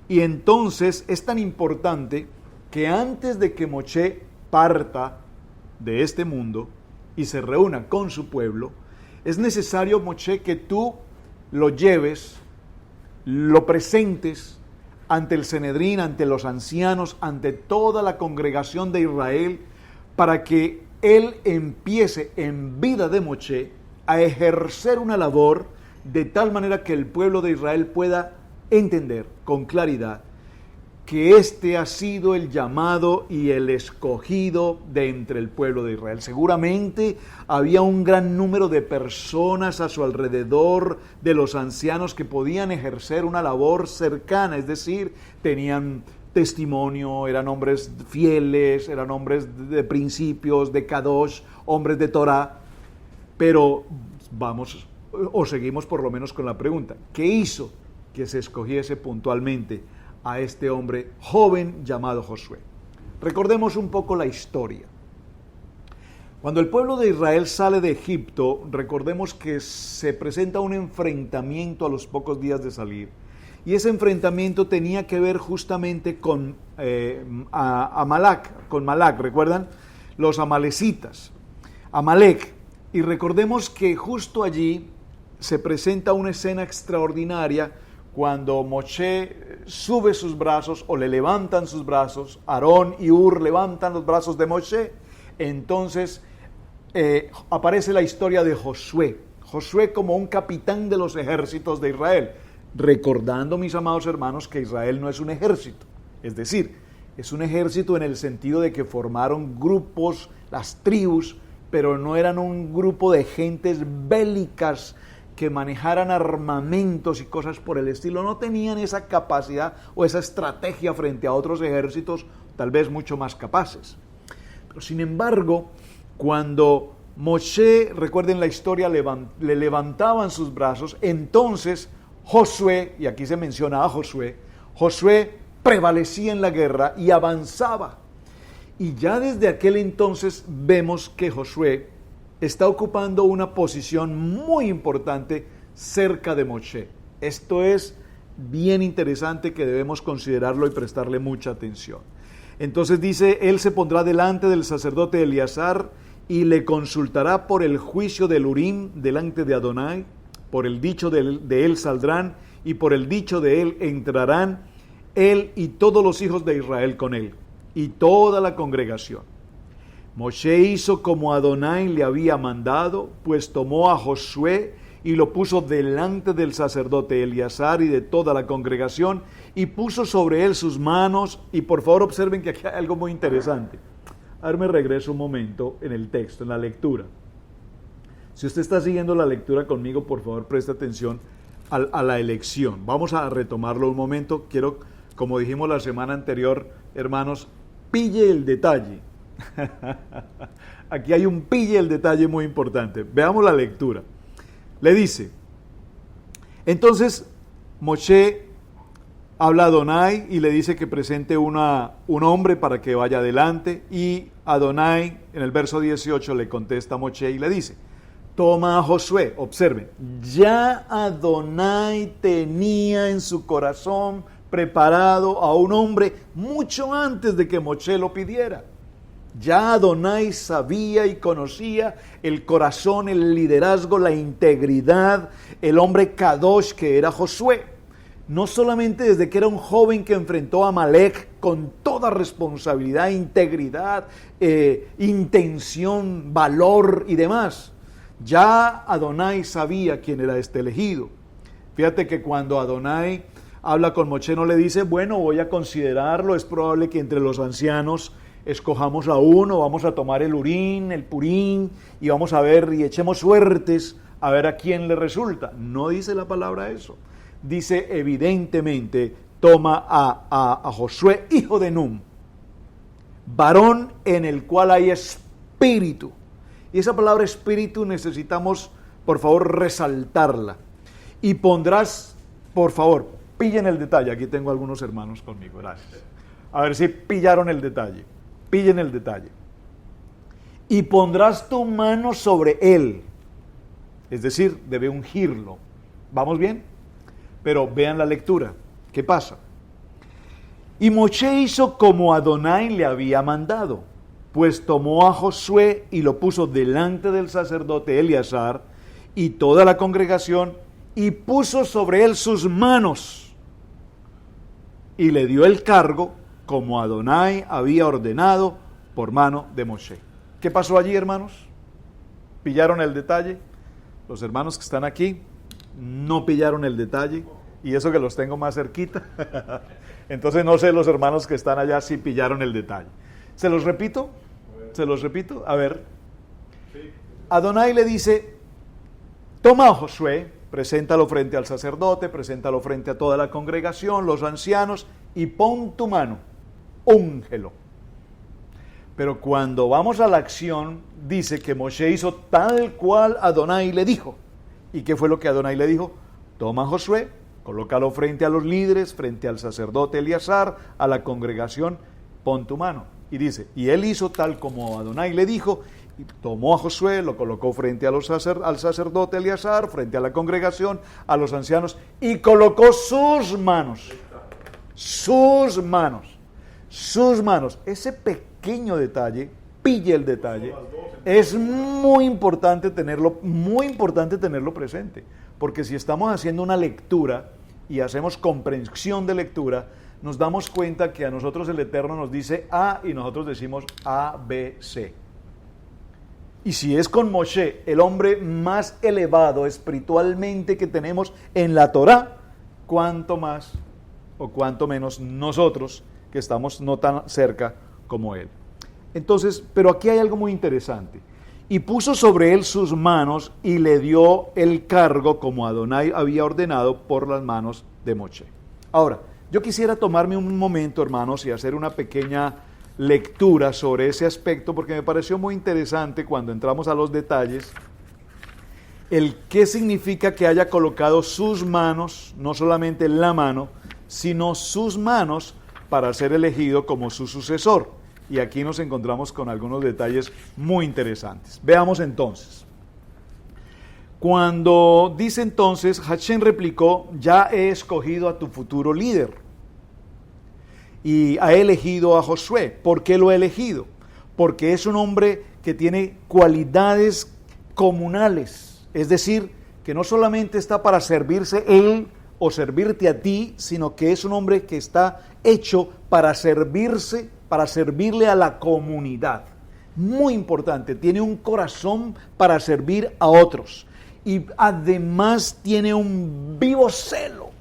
[SPEAKER 2] y entonces es tan importante que antes de que Moshe parta de este mundo y se reúna con su pueblo, es necesario, Moshe, que tú lo lleves, lo presentes ante el Sanedrín, ante los ancianos, ante toda la congregación de Israel, para que él empiece en vida de Moshe a ejercer una labor de tal manera que el pueblo de Israel pueda entender con claridad que este ha sido el llamado y el escogido de entre el pueblo de Israel. Seguramente había un gran número de personas a su alrededor, de los ancianos, que podían ejercer una labor cercana, es decir, tenían testimonio, eran hombres fieles, eran hombres de principios, de Kadosh, hombres de Torah. Pero vamos, o seguimos por lo menos con la pregunta, ¿qué hizo que se escogiese puntualmente a este hombre joven llamado Josué? Recordemos un poco la historia. Cuando el pueblo de Israel sale de Egipto, recordemos que se presenta un enfrentamiento a los pocos días de salir, y ese enfrentamiento tenía que ver justamente con Malak, ¿recuerdan? Los amalecitas, Amalek. Y recordemos que justo allí se presenta una escena extraordinaria cuando Moshe sube sus brazos, o le levantan sus brazos, Aarón y Ur levantan los brazos de Moshe. Entonces aparece la historia de Josué como un capitán de los ejércitos de Israel, recordando, mis amados hermanos, que Israel no es un ejército, es decir, es un ejército en el sentido de que formaron grupos, las tribus, pero no eran un grupo de gentes bélicas que manejaran armamentos y cosas por el estilo. No tenían esa capacidad o esa estrategia frente a otros ejércitos, tal vez mucho más capaces. Pero sin embargo, cuando Moshe, recuerden la historia, le levantaban sus brazos, entonces Josué, y aquí se menciona a Josué prevalecía en la guerra y avanzaba. Y ya desde aquel entonces vemos que Josué está ocupando una posición muy importante cerca de Moshe. Esto es bien interesante, que debemos considerarlo y prestarle mucha atención. Entonces dice, él se pondrá delante del sacerdote Eleazar y le consultará por el juicio del Urim delante de Adonai, por el dicho de él saldrán y por el dicho de él entrarán, él y todos los hijos de Israel con él, y toda la congregación. Moshe hizo como Adonai le había mandado, pues tomó a Josué y lo puso delante del sacerdote Eleazar y de toda la congregación, y puso sobre él sus manos. Y por favor observen que aquí hay algo muy interesante. A ver, me regreso un momento en el texto, en la lectura. Si usted está siguiendo la lectura conmigo, por favor preste atención a la elección. Vamos a retomarlo un momento. Quiero, como dijimos la semana anterior, hermanos, pille el detalle. Aquí hay un pille el detalle muy importante. Veamos la lectura. Le dice, entonces Moshe habla a Adonai y le dice que presente un hombre para que vaya adelante, y Adonai en el verso 18 le contesta a Moshe y le dice, toma a Josué. Observen, ya Adonai tenía en su corazón preparado a un hombre mucho antes de que Moshe lo pidiera. Ya Adonai sabía y conocía el corazón, el liderazgo, la integridad, el hombre Kadosh que era Josué. No solamente desde que era un joven que enfrentó a Amalek con toda responsabilidad, integridad, intención, valor y demás. Ya Adonai sabía quién era este elegido. Fíjate que cuando Adonai habla con Moshe no le dice, bueno, voy a considerarlo, es probable que entre los ancianos escojamos a uno, vamos a tomar el Urim, el Purim, y vamos a ver y echemos suertes a ver a quién le resulta. No dice la palabra eso. Dice evidentemente, toma a Josué, hijo de Nun, varón en el cual hay espíritu. Y esa palabra espíritu necesitamos, por favor, resaltarla. Y pondrás, por favor, pillen el detalle. Aquí tengo algunos hermanos conmigo, gracias. A ver si pillaron el detalle. Pillen el detalle. Y pondrás tu mano sobre él. Es decir, debe ungirlo. ¿Vamos bien? Pero vean la lectura. ¿Qué pasa? Y Moshe hizo como Adonai le había mandado, pues tomó a Josué y lo puso delante del sacerdote Eleazar y toda la congregación, y puso sobre él sus manos, y le dio el cargo como Adonai había ordenado por mano de Moshe. ¿Qué pasó allí, hermanos? ¿Pillaron el detalle? Los hermanos que están aquí no pillaron el detalle. y eso que los tengo más cerquita. Entonces no sé los hermanos que están allá si pillaron el detalle. ¿Se los repito? A ver. Adonai le dice, toma a Josué, preséntalo frente al sacerdote, preséntalo frente a toda la congregación, los ancianos, y pon tu mano, úngelo. Pero cuando vamos a la acción, dice que Moshe hizo tal cual Adonai le dijo. ¿Y qué fue lo que Adonai le dijo? Toma a Josué, colócalo frente a los líderes, frente al sacerdote Eleazar, a la congregación, pon tu mano. Y dice, y él hizo tal como Adonai le dijo, y tomó a Josué, lo colocó frente a al sacerdote Eleazar, frente a la congregación, a los ancianos, y colocó sus manos. Ese pequeño detalle, pille el detalle, es muy importante tenerlo presente, porque si estamos haciendo una lectura y hacemos comprensión de lectura, nos damos cuenta que a nosotros el Eterno nos dice A y nosotros decimos A, B, C. Y si es con Moshe, el hombre más elevado espiritualmente que tenemos en la Torá, cuánto más o cuánto menos nosotros que estamos no tan cerca como él. Entonces, pero aquí hay algo muy interesante. Y puso sobre él sus manos y le dio el cargo como Adonai había ordenado por las manos de Moshe. Ahora, yo quisiera tomarme un momento, hermanos, y hacer una pequeña lectura sobre ese aspecto, porque me pareció muy interesante cuando entramos a los detalles, el qué significa que haya colocado sus manos, no solamente la mano, sino sus manos para ser elegido como su sucesor. Y aquí nos encontramos con algunos detalles muy interesantes. Veamos entonces. Cuando dice entonces, Hashem replicó, ya he escogido a tu futuro líder y ha elegido a Josué. ¿Por qué lo ha elegido? Porque es un hombre que tiene cualidades comunales, es decir, que no solamente está para servirse él o servirte a ti, sino que es un hombre que está hecho para servirle a la comunidad. Muy importante, tiene un corazón para servir a otros. Y además tiene un vivo celo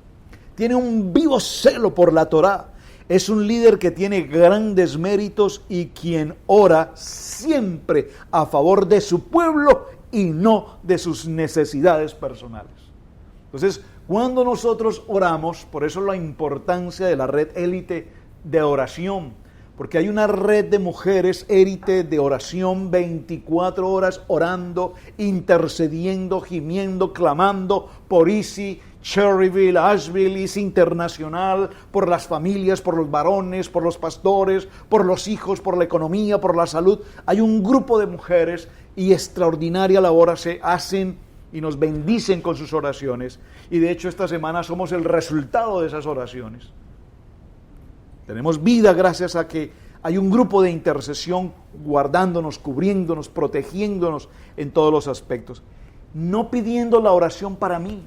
[SPEAKER 2] por la Torá. Es un líder que tiene grandes méritos y quien ora siempre a favor de su pueblo y no de sus necesidades personales. Entonces, cuando nosotros oramos, por eso la importancia de la red élite de oración, porque hay una red de mujeres élite de oración 24 horas orando, intercediendo, gimiendo, clamando por ICI, Cherryville, Asheville, ICI Internacional, por las familias, por los varones, por los pastores, por los hijos, por la economía, por la salud. Hay un grupo de mujeres y extraordinaria labor se hacen y nos bendicen con sus oraciones. Y de hecho esta semana somos el resultado de esas oraciones. Tenemos vida gracias a que hay un grupo de intercesión guardándonos, cubriéndonos, protegiéndonos en todos los aspectos. No pidiendo la oración para mí,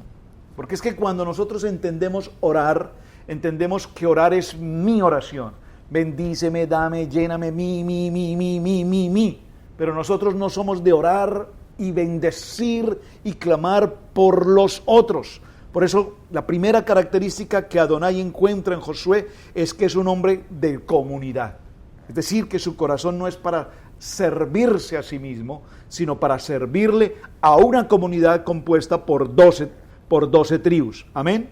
[SPEAKER 2] porque es que cuando nosotros entendemos orar, entendemos que orar es mi oración. Bendíceme, dame, lléname, mi. Pero nosotros no somos de orar y bendecir y clamar por los otros. Por eso la primera característica que Adonai encuentra en Josué es que es un hombre de comunidad. Es decir, que su corazón no es para servirse a sí mismo, sino para servirle a una comunidad compuesta por 12 tribus. Amén.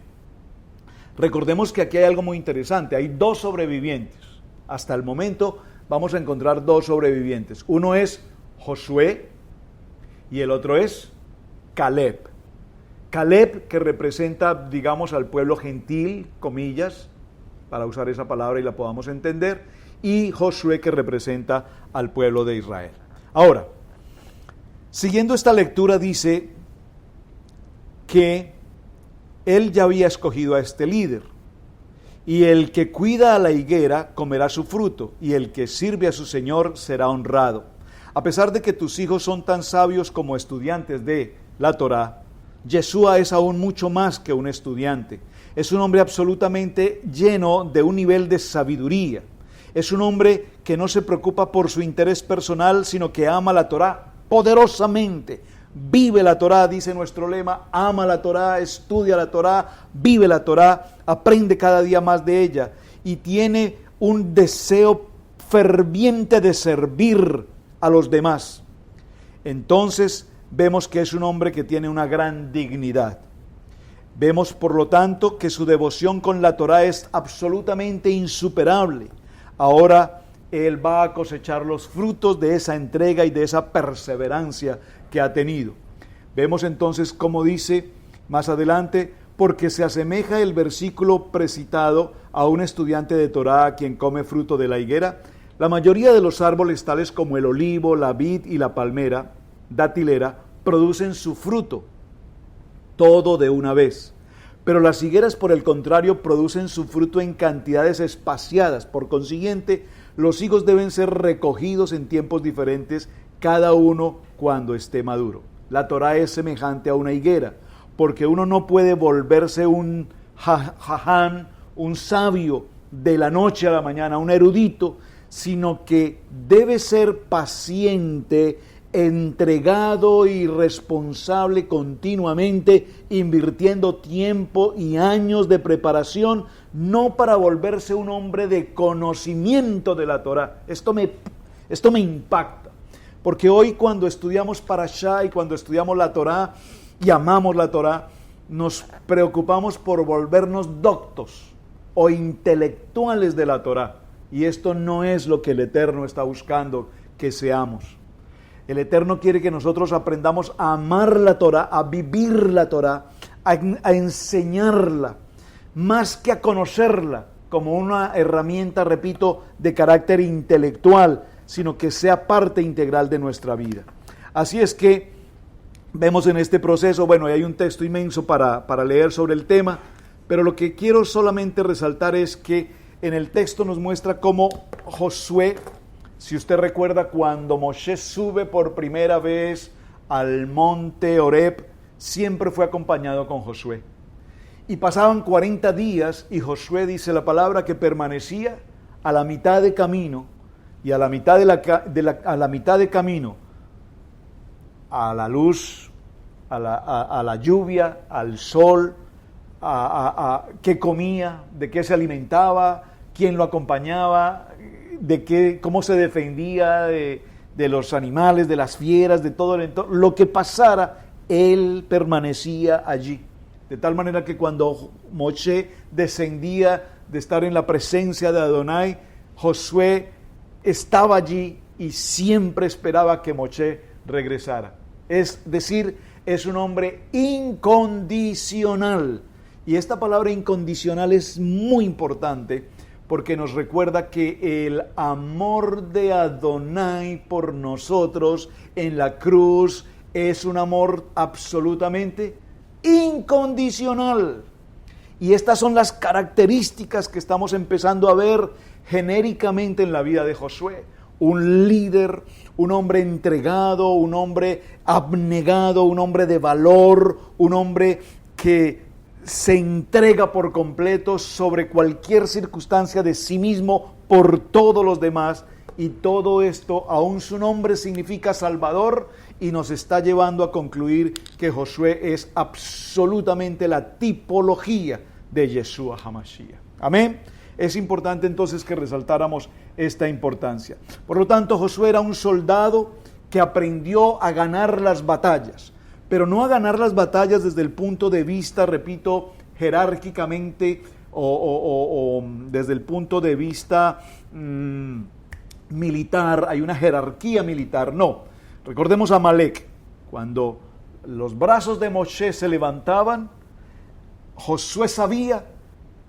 [SPEAKER 2] Recordemos que aquí hay algo muy interesante. Hay 2 sobrevivientes. Hasta el momento vamos a encontrar 2 sobrevivientes. Uno es Josué y el otro es Caleb. Caleb, que representa, digamos, al pueblo gentil, comillas, para usar esa palabra y la podamos entender, y Josué, que representa al pueblo de Israel. Ahora, siguiendo esta lectura, dice que él ya había escogido a este líder, y el que cuida a la higuera comerá su fruto, y el que sirve a su Señor será honrado. A pesar de que tus hijos son tan sabios como estudiantes de la Torá, Yeshua es aún mucho más que un estudiante. Es un hombre absolutamente lleno de un nivel de sabiduría. Es un hombre que no se preocupa por su interés personal, sino que ama la Torá poderosamente, vive la Torá, dice nuestro lema, ama la Torá, estudia la Torá, vive la Torá, aprende cada día más de ella y tiene un deseo ferviente de servir a los demás. Entonces vemos que es un hombre que tiene una gran dignidad. Vemos por lo tanto que su devoción con la Torá es absolutamente insuperable. Ahora él va a cosechar los frutos de esa entrega y de esa perseverancia que ha tenido. Vemos entonces cómo dice más adelante, porque se asemeja el versículo precitado a un estudiante de Torá quien come fruto de la higuera. La mayoría de los árboles tales como el olivo, la vid y la palmera datilera producen su fruto, todo de una vez. Pero las higueras, por el contrario, producen su fruto en cantidades espaciadas. Por consiguiente, los higos deben ser recogidos en tiempos diferentes, cada uno cuando esté maduro. La Torá es semejante a una higuera, porque uno no puede volverse un jajam, un sabio de la noche a la mañana, un erudito, sino que debe ser paciente, entregado y responsable continuamente, invirtiendo tiempo y años de preparación, no para volverse un hombre de conocimiento de la Torá. Esto me impacta, porque hoy cuando estudiamos Parashá y cuando estudiamos la Torá y amamos la Torá, nos preocupamos por volvernos doctos o intelectuales de la Torá, y esto no es lo que el Eterno está buscando que seamos. El Eterno quiere que nosotros aprendamos a amar la Torá, a vivir la Torá, a enseñarla, más que a conocerla como una herramienta, repito, de carácter intelectual, sino que sea parte integral de nuestra vida. Así es que vemos en este proceso, bueno, hay un texto inmenso para leer sobre el tema, pero lo que quiero solamente resaltar es que en el texto nos muestra cómo Josué, si usted recuerda, cuando Moshe sube por primera vez al monte Horeb, siempre fue acompañado con Josué. Y pasaban 40 días y Josué, dice la palabra, que permanecía a la mitad de camino, y a la mitad a la mitad de camino, a la luz, a la lluvia, al sol, a qué comía, de qué se alimentaba, quién lo acompañaba, cómo se defendía de los animales, de las fieras, de todo el entorno. Lo que pasara, él permanecía allí. De tal manera que cuando Moshe descendía de estar en la presencia de Adonai, Josué estaba allí y siempre esperaba que Moshe regresara. Es decir, es un hombre incondicional. Y esta palabra incondicional es muy importante porque nos recuerda que el amor de Adonai por nosotros en la cruz es un amor absolutamente incondicional. Y estas son las características que estamos empezando a ver genéricamente en la vida de Josué. Un líder, un hombre entregado, un hombre abnegado, un hombre de valor, un hombre que se entrega por completo sobre cualquier circunstancia de sí mismo por todos los demás. Y todo esto, aún su nombre significa Salvador, y nos está llevando a concluir que Josué es absolutamente la tipología de Yeshua HaMashiach. Amén. Es importante entonces que resaltáramos esta importancia. Por lo tanto, Josué era un soldado que aprendió a ganar las batallas, pero no a ganar las batallas desde el punto de vista, repito, jerárquicamente o desde el punto de vista militar. Hay una jerarquía militar, no. Recordemos a Amalek. Cuando los brazos de Moshe se levantaban, Josué sabía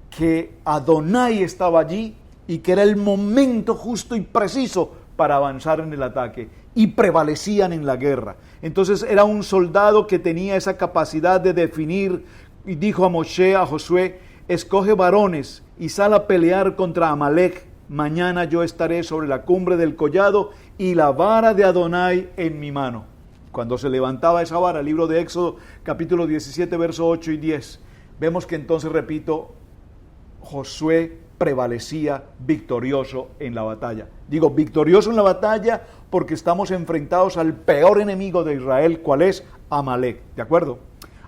[SPEAKER 2] que Adonai estaba allí y que era el momento justo y preciso para avanzar en el ataque, y prevalecían en la guerra. Entonces era un soldado que tenía esa capacidad de definir, y dijo a Moshe, a Josué: escoge varones y sal a pelear contra Amalek. Mañana yo estaré sobre la cumbre del collado y la vara de Adonai en mi mano. Cuando se levantaba esa vara, el libro de Éxodo, capítulo 17, versos 8 y 10, vemos que entonces, repito, Josué prevalecía victorioso en la batalla. Digo, victorioso en la batalla porque estamos enfrentados al peor enemigo de Israel, ¿cuál es? Amalek, ¿de acuerdo?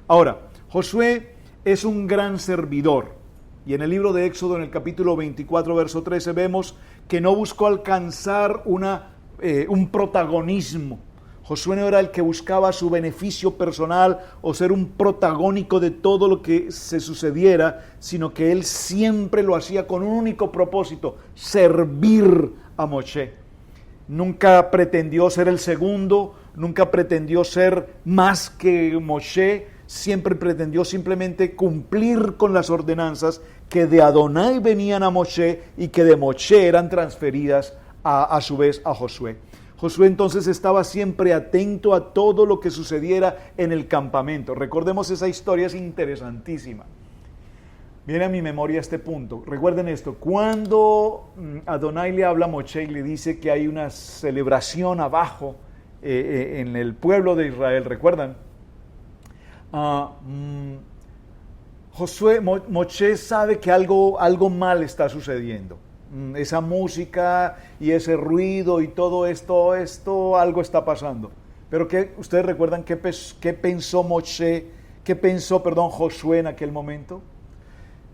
[SPEAKER 2] Ahora, Josué es un gran servidor, y en el libro de Éxodo, en el capítulo 24, verso 13, vemos que no buscó alcanzar un protagonismo. Josué no era el que buscaba su beneficio personal o ser un protagónico de todo lo que se sucediera, sino que él siempre lo hacía con un único propósito: servir a Moshe. Nunca pretendió ser el segundo, nunca pretendió ser más que Moshe, siempre pretendió simplemente cumplir con las ordenanzas que de Adonai venían a Moshe y que de Moshe eran transferidas a su vez a Josué. Josué entonces estaba siempre atento a todo lo que sucediera en el campamento. Recordemos esa historia, es interesantísima. Viene a mi memoria este punto. Recuerden esto: cuando Adonai le habla a Moshe y le dice que hay una celebración abajo en el pueblo de Israel, ¿recuerdan? Moshe sabe que algo mal está sucediendo. Esa música y ese ruido y todo esto, algo está pasando. Pero ¿ustedes recuerdan qué pensó Josué en aquel momento?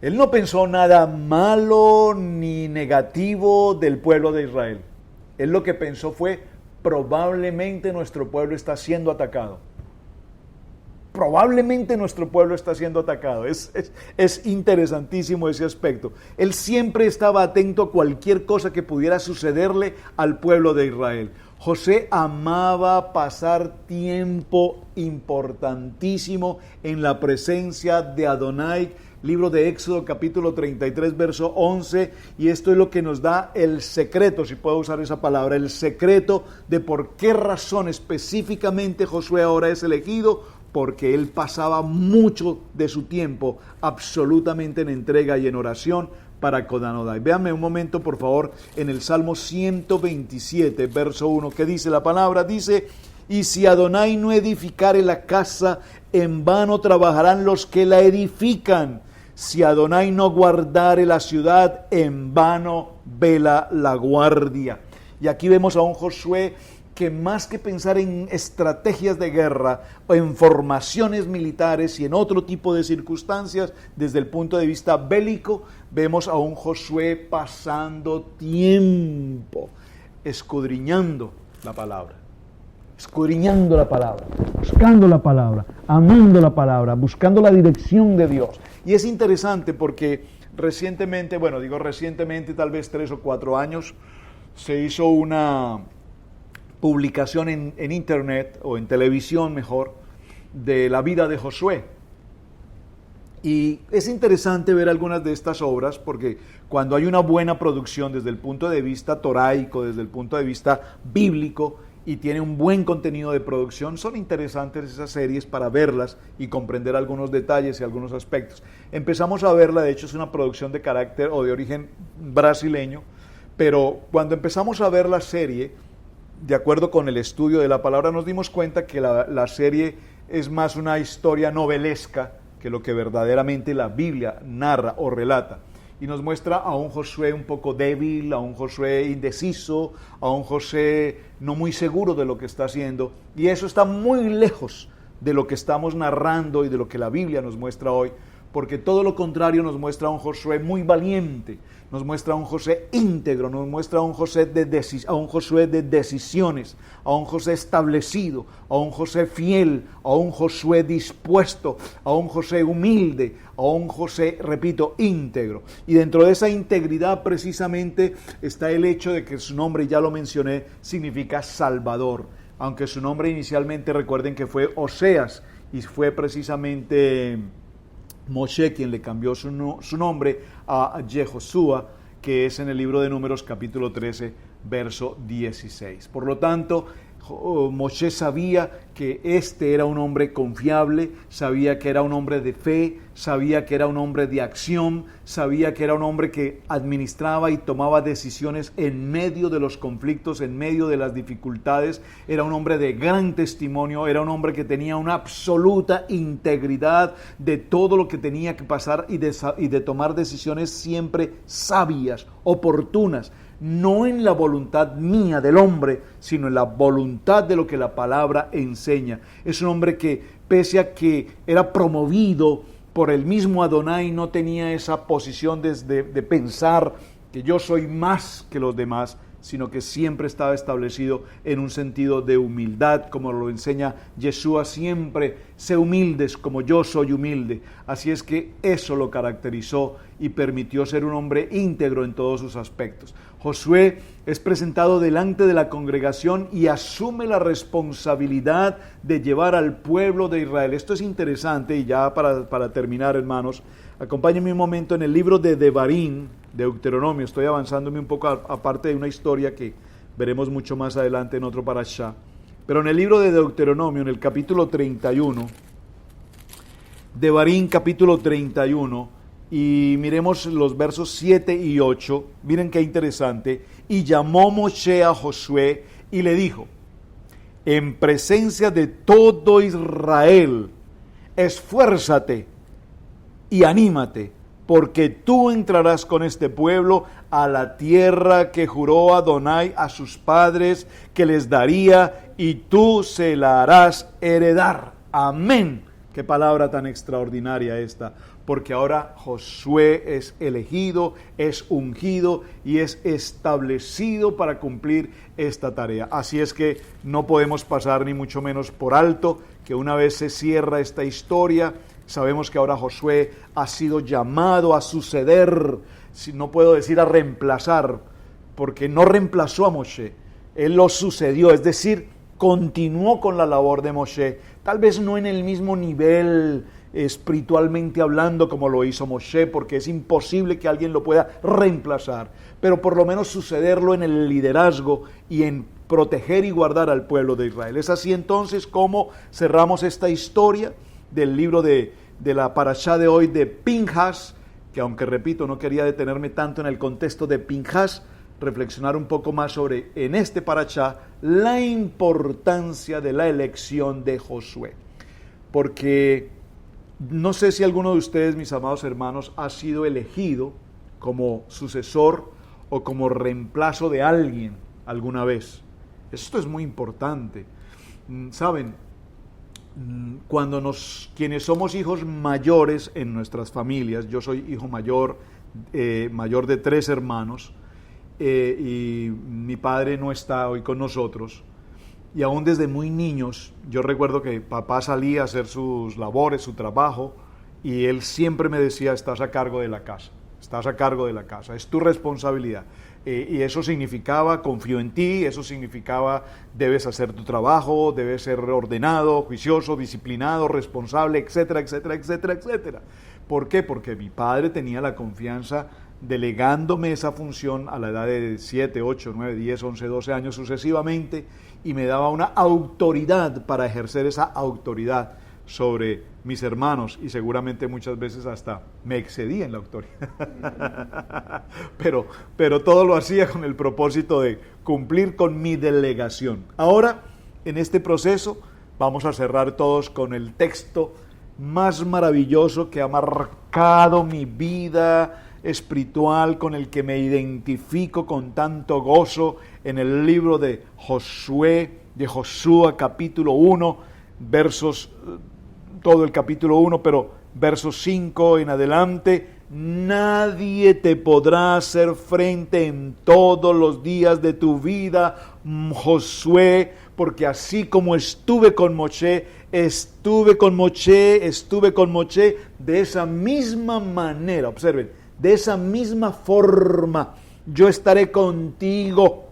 [SPEAKER 2] Él no pensó nada malo ni negativo del pueblo de Israel. Él lo que pensó fue: probablemente nuestro pueblo está siendo atacado. Probablemente nuestro pueblo está siendo atacado. Es interesantísimo ese aspecto. Él siempre estaba atento a cualquier cosa que pudiera sucederle al pueblo de Israel. José amaba pasar tiempo importantísimo en la presencia de Adonai. Libro de Éxodo, capítulo 33, verso 11, y esto es lo que nos da el secreto, si puedo usar esa palabra, el secreto de por qué razón específicamente Josué ahora es elegido: porque él pasaba mucho de su tiempo absolutamente en entrega y en oración para con Adonai. Véanme un momento, por favor, en el Salmo 127, verso 1, ¿qué dice la palabra? Dice: y si Adonai no edificare la casa, en vano trabajarán los que la edifican. Si Adonai no guardare la ciudad, en vano vela la guardia. Y aquí vemos a un Josué que, más que pensar en estrategias de guerra o en formaciones militares y en otro tipo de circunstancias, desde el punto de vista bélico, vemos a un Josué pasando tiempo escudriñando la palabra. Escudriñando la palabra, buscando la palabra, amando la palabra, buscando la dirección de Dios. Y es interesante porque recientemente, tal vez 3 o 4 años, se hizo una publicación en internet, o en televisión mejor, de la vida de Josué. Y es interesante ver algunas de estas obras, porque cuando hay una buena producción desde el punto de vista toraico, desde el punto de vista bíblico, y tiene un buen contenido de producción, son interesantes esas series para verlas y comprender algunos detalles y algunos aspectos. Empezamos a verla, de hecho es una producción de carácter o de origen brasileño, pero cuando empezamos a ver la serie, de acuerdo con el estudio de la palabra, nos dimos cuenta que la serie es más una historia novelesca que lo que verdaderamente la Biblia narra o relata. Y nos muestra a un Josué un poco débil, a un Josué indeciso, a un Josué no muy seguro de lo que está haciendo. Y eso está muy lejos de lo que estamos narrando y de lo que la Biblia nos muestra hoy, porque todo lo contrario nos muestra a un Josué muy valiente, nos muestra a un Josué íntegro, nos muestra a un Josué de decisiones, a un Josué establecido, a un Josué fiel, a un Josué dispuesto, a un Josué humilde, a un Josué, repito, íntegro. Y dentro de esa integridad precisamente está el hecho de que su nombre, ya lo mencioné, significa Salvador, aunque su nombre inicialmente, recuerden que fue Oseas, y fue precisamente Moshe quien le cambió su nombre a Jehoshua, que es en el libro de Números capítulo 13, verso 16. Por lo tanto, Moshe sabía que este era un hombre confiable, sabía que era un hombre de fe, sabía que era un hombre de acción, sabía que era un hombre que administraba y tomaba decisiones en medio de los conflictos, en medio de las dificultades. Era un hombre de gran testimonio, era un hombre que tenía una absoluta integridad de todo lo que tenía que pasar y de tomar decisiones siempre sabias, oportunas. No en la voluntad mía del hombre, sino en la voluntad de lo que la palabra enseña. Es un hombre que, pese a que era promovido por el mismo Adonai, no tenía esa posición de pensar que yo soy más que los demás, sino que siempre estaba establecido en un sentido de humildad, como lo enseña Yeshua siempre: sé humildes como yo soy humilde. Así es que eso lo caracterizó y permitió ser un hombre íntegro en todos sus aspectos. Josué es presentado delante de la congregación y asume la responsabilidad de llevar al pueblo de Israel. Esto es interesante, y ya para terminar, hermanos, acompáñenme un momento en el libro de Devarim, Deuteronomio. Estoy avanzándome un poco aparte de una historia que veremos mucho más adelante en otro parashá. Pero en el libro de Deuteronomio, en el capítulo 31, Devarim capítulo 31, y miremos los versos 7 y 8, miren qué interesante. Y llamó Moshe a Josué y le dijo: en presencia de todo Israel, esfuérzate y anímate, porque tú entrarás con este pueblo a la tierra que juró Adonai a sus padres que les daría, y tú se la harás heredar. Amén. Qué palabra tan extraordinaria esta, porque ahora Josué es elegido, es ungido y es establecido para cumplir esta tarea. Así es que no podemos pasar ni mucho menos por alto que una vez se cierra esta historia, sabemos que ahora Josué ha sido llamado a suceder, si no puedo decir a reemplazar, porque no reemplazó a Moshe, él lo sucedió, es decir, continuó con la labor de Moshe, tal vez no en el mismo nivel espiritualmente hablando como lo hizo Moshe, porque es imposible que alguien lo pueda reemplazar, pero por lo menos sucederlo en el liderazgo y en proteger y guardar al pueblo de Israel. Es así entonces como cerramos esta historia del libro de la parashá de hoy de Pinjas, que aunque repito, no quería detenerme tanto en el contexto de Pinjas, reflexionar un poco más sobre, en este parashá, la importancia de la elección de Josué. Porque no sé si alguno de ustedes, mis amados hermanos, ha sido elegido como sucesor o como reemplazo de alguien alguna vez. Esto es muy importante. ¿Saben? Cuando quienes somos hijos mayores en nuestras familias, yo soy hijo mayor, mayor de 3 hermanos, y mi padre no está hoy con nosotros, y aún desde muy niños, yo recuerdo que papá salía a hacer sus labores, su trabajo, y él siempre me decía: estás a cargo de la casa, estás a cargo de la casa, es tu responsabilidad. Y eso significaba: confío en ti, eso significaba: debes hacer tu trabajo, debes ser ordenado, juicioso, disciplinado, responsable, etcétera, etcétera, etcétera, etcétera. ¿Por qué? Porque mi padre tenía la confianza, delegándome esa función a la edad de 7, 8, 9, 10, 11, 12 años sucesivamente, y me daba una autoridad para ejercer esa autoridad sobre mis hermanos, y seguramente muchas veces hasta me excedía en la autoridad. pero todo lo hacía con el propósito de cumplir con mi delegación. Ahora, en este proceso, vamos a cerrar todos con el texto más maravilloso que ha marcado mi vida espiritual, con el que me identifico con tanto gozo, en el libro de Josué, de Josué capítulo 1, versos, todo el capítulo 1, pero versos 5 en adelante. Nadie te podrá hacer frente en todos los días de tu vida, Josué, porque así como estuve con Moshe, de esa misma manera, observen, de esa misma forma, yo estaré contigo.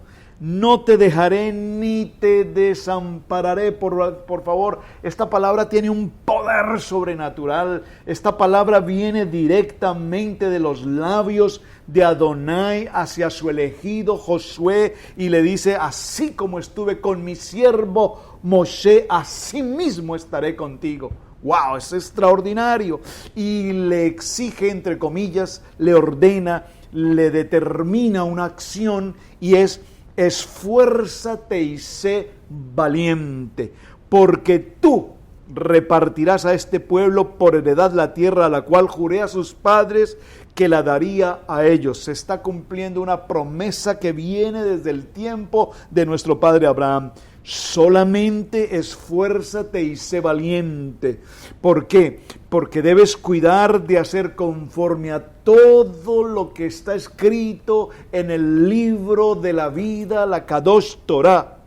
[SPEAKER 2] no te dejaré ni te desampararé. Por favor, esta palabra tiene un poder sobrenatural. Esta palabra viene directamente de los labios de Adonai hacia su elegido Josué y le dice: así como estuve con mi siervo Moshe, así mismo estaré contigo. ¡Wow! Es extraordinario. Y le exige, entre comillas, le ordena, le determina una acción y es: esfuérzate y sé valiente, porque tú repartirás a este pueblo por heredad la tierra a la cual juré a sus padres que la daría a ellos. Se está cumpliendo una promesa que viene desde el tiempo de nuestro padre Abraham. Solamente esfuérzate y sé valiente. ¿Por qué? Porque debes cuidar de hacer conforme a todo lo que está escrito en el libro de la vida, la Kadosh Torah.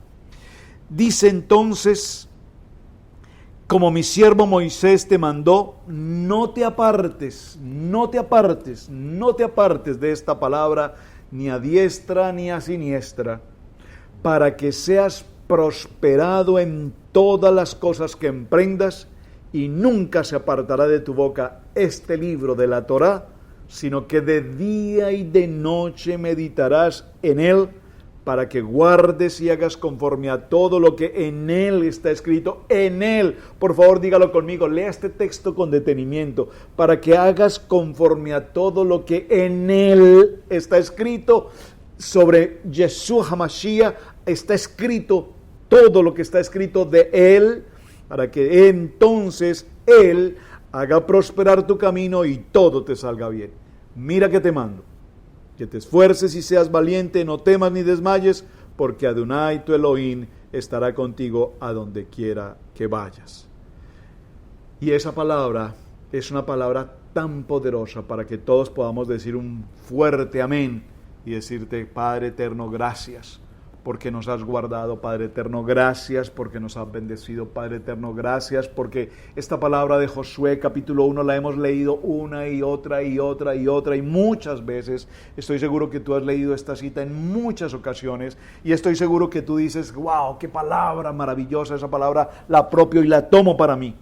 [SPEAKER 2] Dice entonces: como mi siervo Moisés te mandó, no te apartes de esta palabra, ni a diestra ni a siniestra, para que seas prosperado en todas las cosas que emprendas, y nunca se apartará de tu boca este libro de la Torá, sino que de día y de noche meditarás en él, para que guardes y hagas conforme a todo lo que en él está escrito. En él, por favor dígalo conmigo, lea este texto con detenimiento: para que hagas conforme a todo lo que en él está escrito. Sobre Yeshua HaMashiach está escrito todo lo que está escrito de él, para que entonces él haga prosperar tu camino y todo te salga bien. Mira que te mando, que te esfuerces y seas valiente, no temas ni desmayes, porque Adonai tu Elohim estará contigo a donde quiera que vayas. Y esa palabra es una palabra tan poderosa para que todos podamos decir un fuerte amén y decirte: Padre eterno, gracias porque nos has guardado. Padre eterno, gracias porque nos has bendecido. Padre eterno, gracias porque esta palabra de Josué capítulo 1 la hemos leído una y otra y muchas veces. Estoy seguro que tú has leído esta cita en muchas ocasiones y estoy seguro que tú dices: wow, qué palabra maravillosa, esa palabra la apropio y la tomo para mí.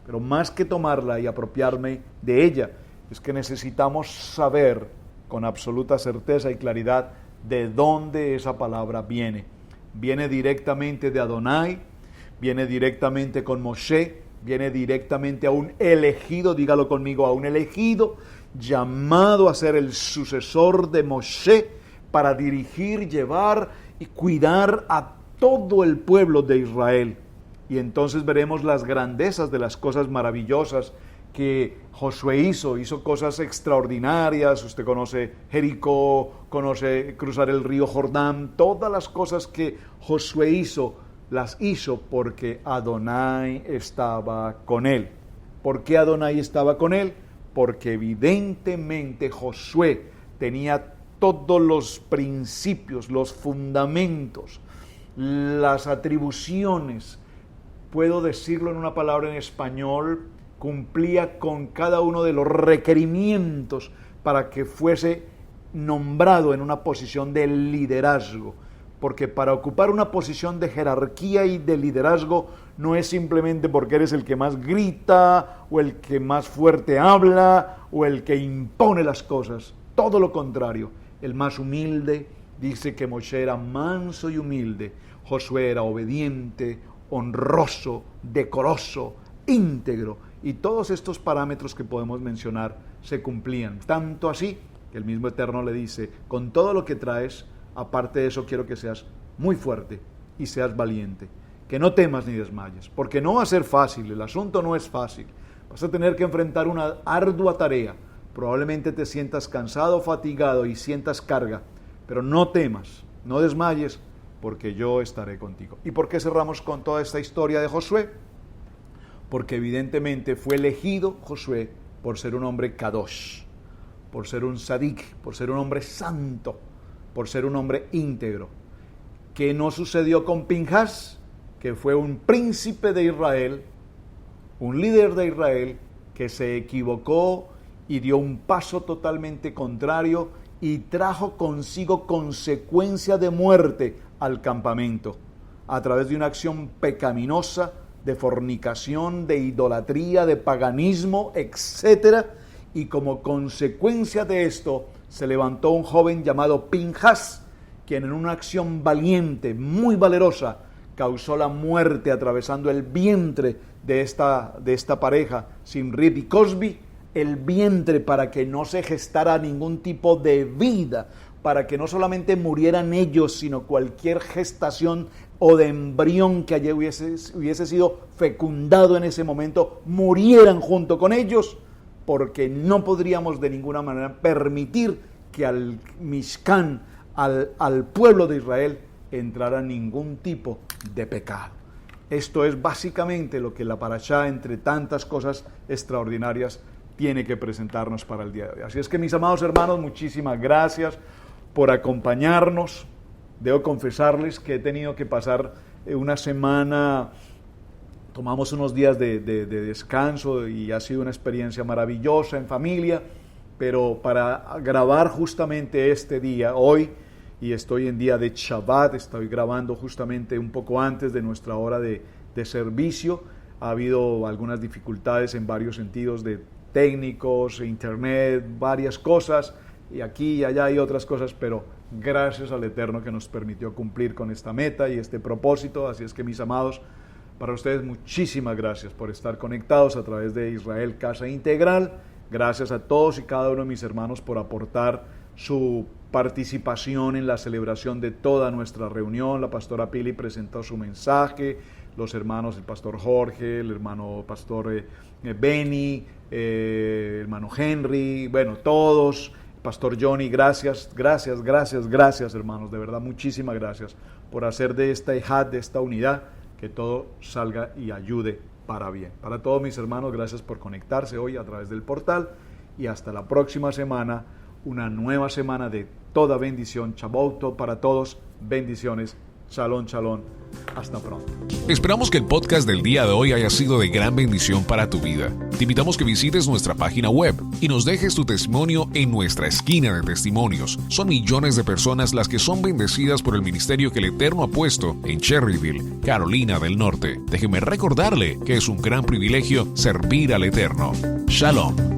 [SPEAKER 2] Pero más que tomarla y apropiarme de ella, es que necesitamos saber con absoluta certeza y claridad de dónde esa palabra viene. Viene directamente de Adonai, viene directamente con Moshe, viene directamente a un elegido, dígalo conmigo, a un elegido llamado a ser el sucesor de Moshe para dirigir, llevar y cuidar a todo el pueblo de Israel. Y entonces veremos las grandezas de las cosas maravillosas que Josué hizo cosas extraordinarias. Usted conoce Jericó, conoce cruzar el río Jordán. Todas las cosas que Josué hizo, las hizo porque Adonai estaba con él. ¿Por qué Adonai estaba con él? Porque evidentemente Josué tenía todos los principios, los fundamentos, las atribuciones. Puedo decirlo en una palabra en español: cumplía con cada uno de los requerimientos para que fuese nombrado en una posición de liderazgo. Porque para ocupar una posición de jerarquía y de liderazgo no es simplemente porque eres el que más grita o el que más fuerte habla o el que impone las cosas. Todo lo contrario, el más humilde. Dice que Moshe era manso y humilde, Josué era obediente, honroso, decoroso, íntegro, y todos estos parámetros que podemos mencionar se cumplían, tanto así que el mismo Eterno le dice: con todo lo que traes, aparte de eso quiero que seas muy fuerte y seas valiente, que no temas ni desmayes, porque no va a ser fácil, el asunto no es fácil, vas a tener que enfrentar una ardua tarea, probablemente te sientas cansado, fatigado y sientas carga, pero no temas, no desmayes, porque yo estaré contigo. ¿Y por qué cerramos con toda esta historia de Josué? Porque evidentemente fue elegido Josué por ser un hombre kadosh, por ser un sadik, por ser un hombre santo, por ser un hombre íntegro. ¿Qué no sucedió con Pinhas? Que fue un príncipe de Israel, un líder de Israel, que se equivocó y dio un paso totalmente contrario y trajo consigo consecuencia de muerte al campamento a través de una acción pecaminosa de fornicación, de idolatría, de paganismo, etc. Y como consecuencia de esto se levantó un joven llamado Pinjas, quien en una acción valiente, muy valerosa, causó la muerte atravesando el vientre de esta pareja, Simrit y Cosbi, el vientre para que no se gestara ningún tipo de vida, para que no solamente murieran ellos, sino cualquier gestación o de embrión que allí hubiese sido fecundado en ese momento, murieran junto con ellos, porque no podríamos de ninguna manera permitir que al Mishkan, al pueblo de Israel, entrara ningún tipo de pecado. Esto es básicamente lo que la parashá, entre tantas cosas extraordinarias, tiene que presentarnos para el día de hoy. Así es que, mis amados hermanos, muchísimas gracias por acompañarnos. Debo confesarles que he tenido que pasar una semana, tomamos unos días de descanso y ha sido una experiencia maravillosa en familia, pero para grabar justamente este día, hoy, y estoy en día de Shabbat, estoy grabando justamente un poco antes de nuestra hora de servicio. Ha habido algunas dificultades en varios sentidos de técnicos, internet, varias cosas, y aquí y allá hay otras cosas, pero gracias al Eterno que nos permitió cumplir con esta meta y este propósito. Así es que, mis amados, para ustedes muchísimas gracias por estar conectados a través de Israel Casa Integral. Gracias a todos y cada uno de mis hermanos por aportar su participación en la celebración de toda nuestra reunión. La pastora Pili presentó su mensaje, los hermanos, el pastor Jorge, el hermano pastor Benny, hermano Henry, bueno, todos, pastor Johnny, gracias hermanos, de verdad muchísimas gracias por hacer de esta ejad, de esta unidad, que todo salga y ayude para bien. Para todos mis hermanos, gracias por conectarse hoy a través del portal, y hasta la próxima semana, una nueva semana de toda bendición. Shabbat para todos, bendiciones, shalom, shalom, hasta pronto.
[SPEAKER 1] Esperamos que el podcast del día de hoy haya sido de gran bendición para tu vida. Te invitamos que visites nuestra página web y nos dejes tu testimonio en nuestra esquina de testimonios. Son millones de personas las que son bendecidas por el ministerio que el Eterno ha puesto en Cherryville, Carolina del Norte. Déjeme recordarle que es un gran privilegio servir al Eterno. Shalom.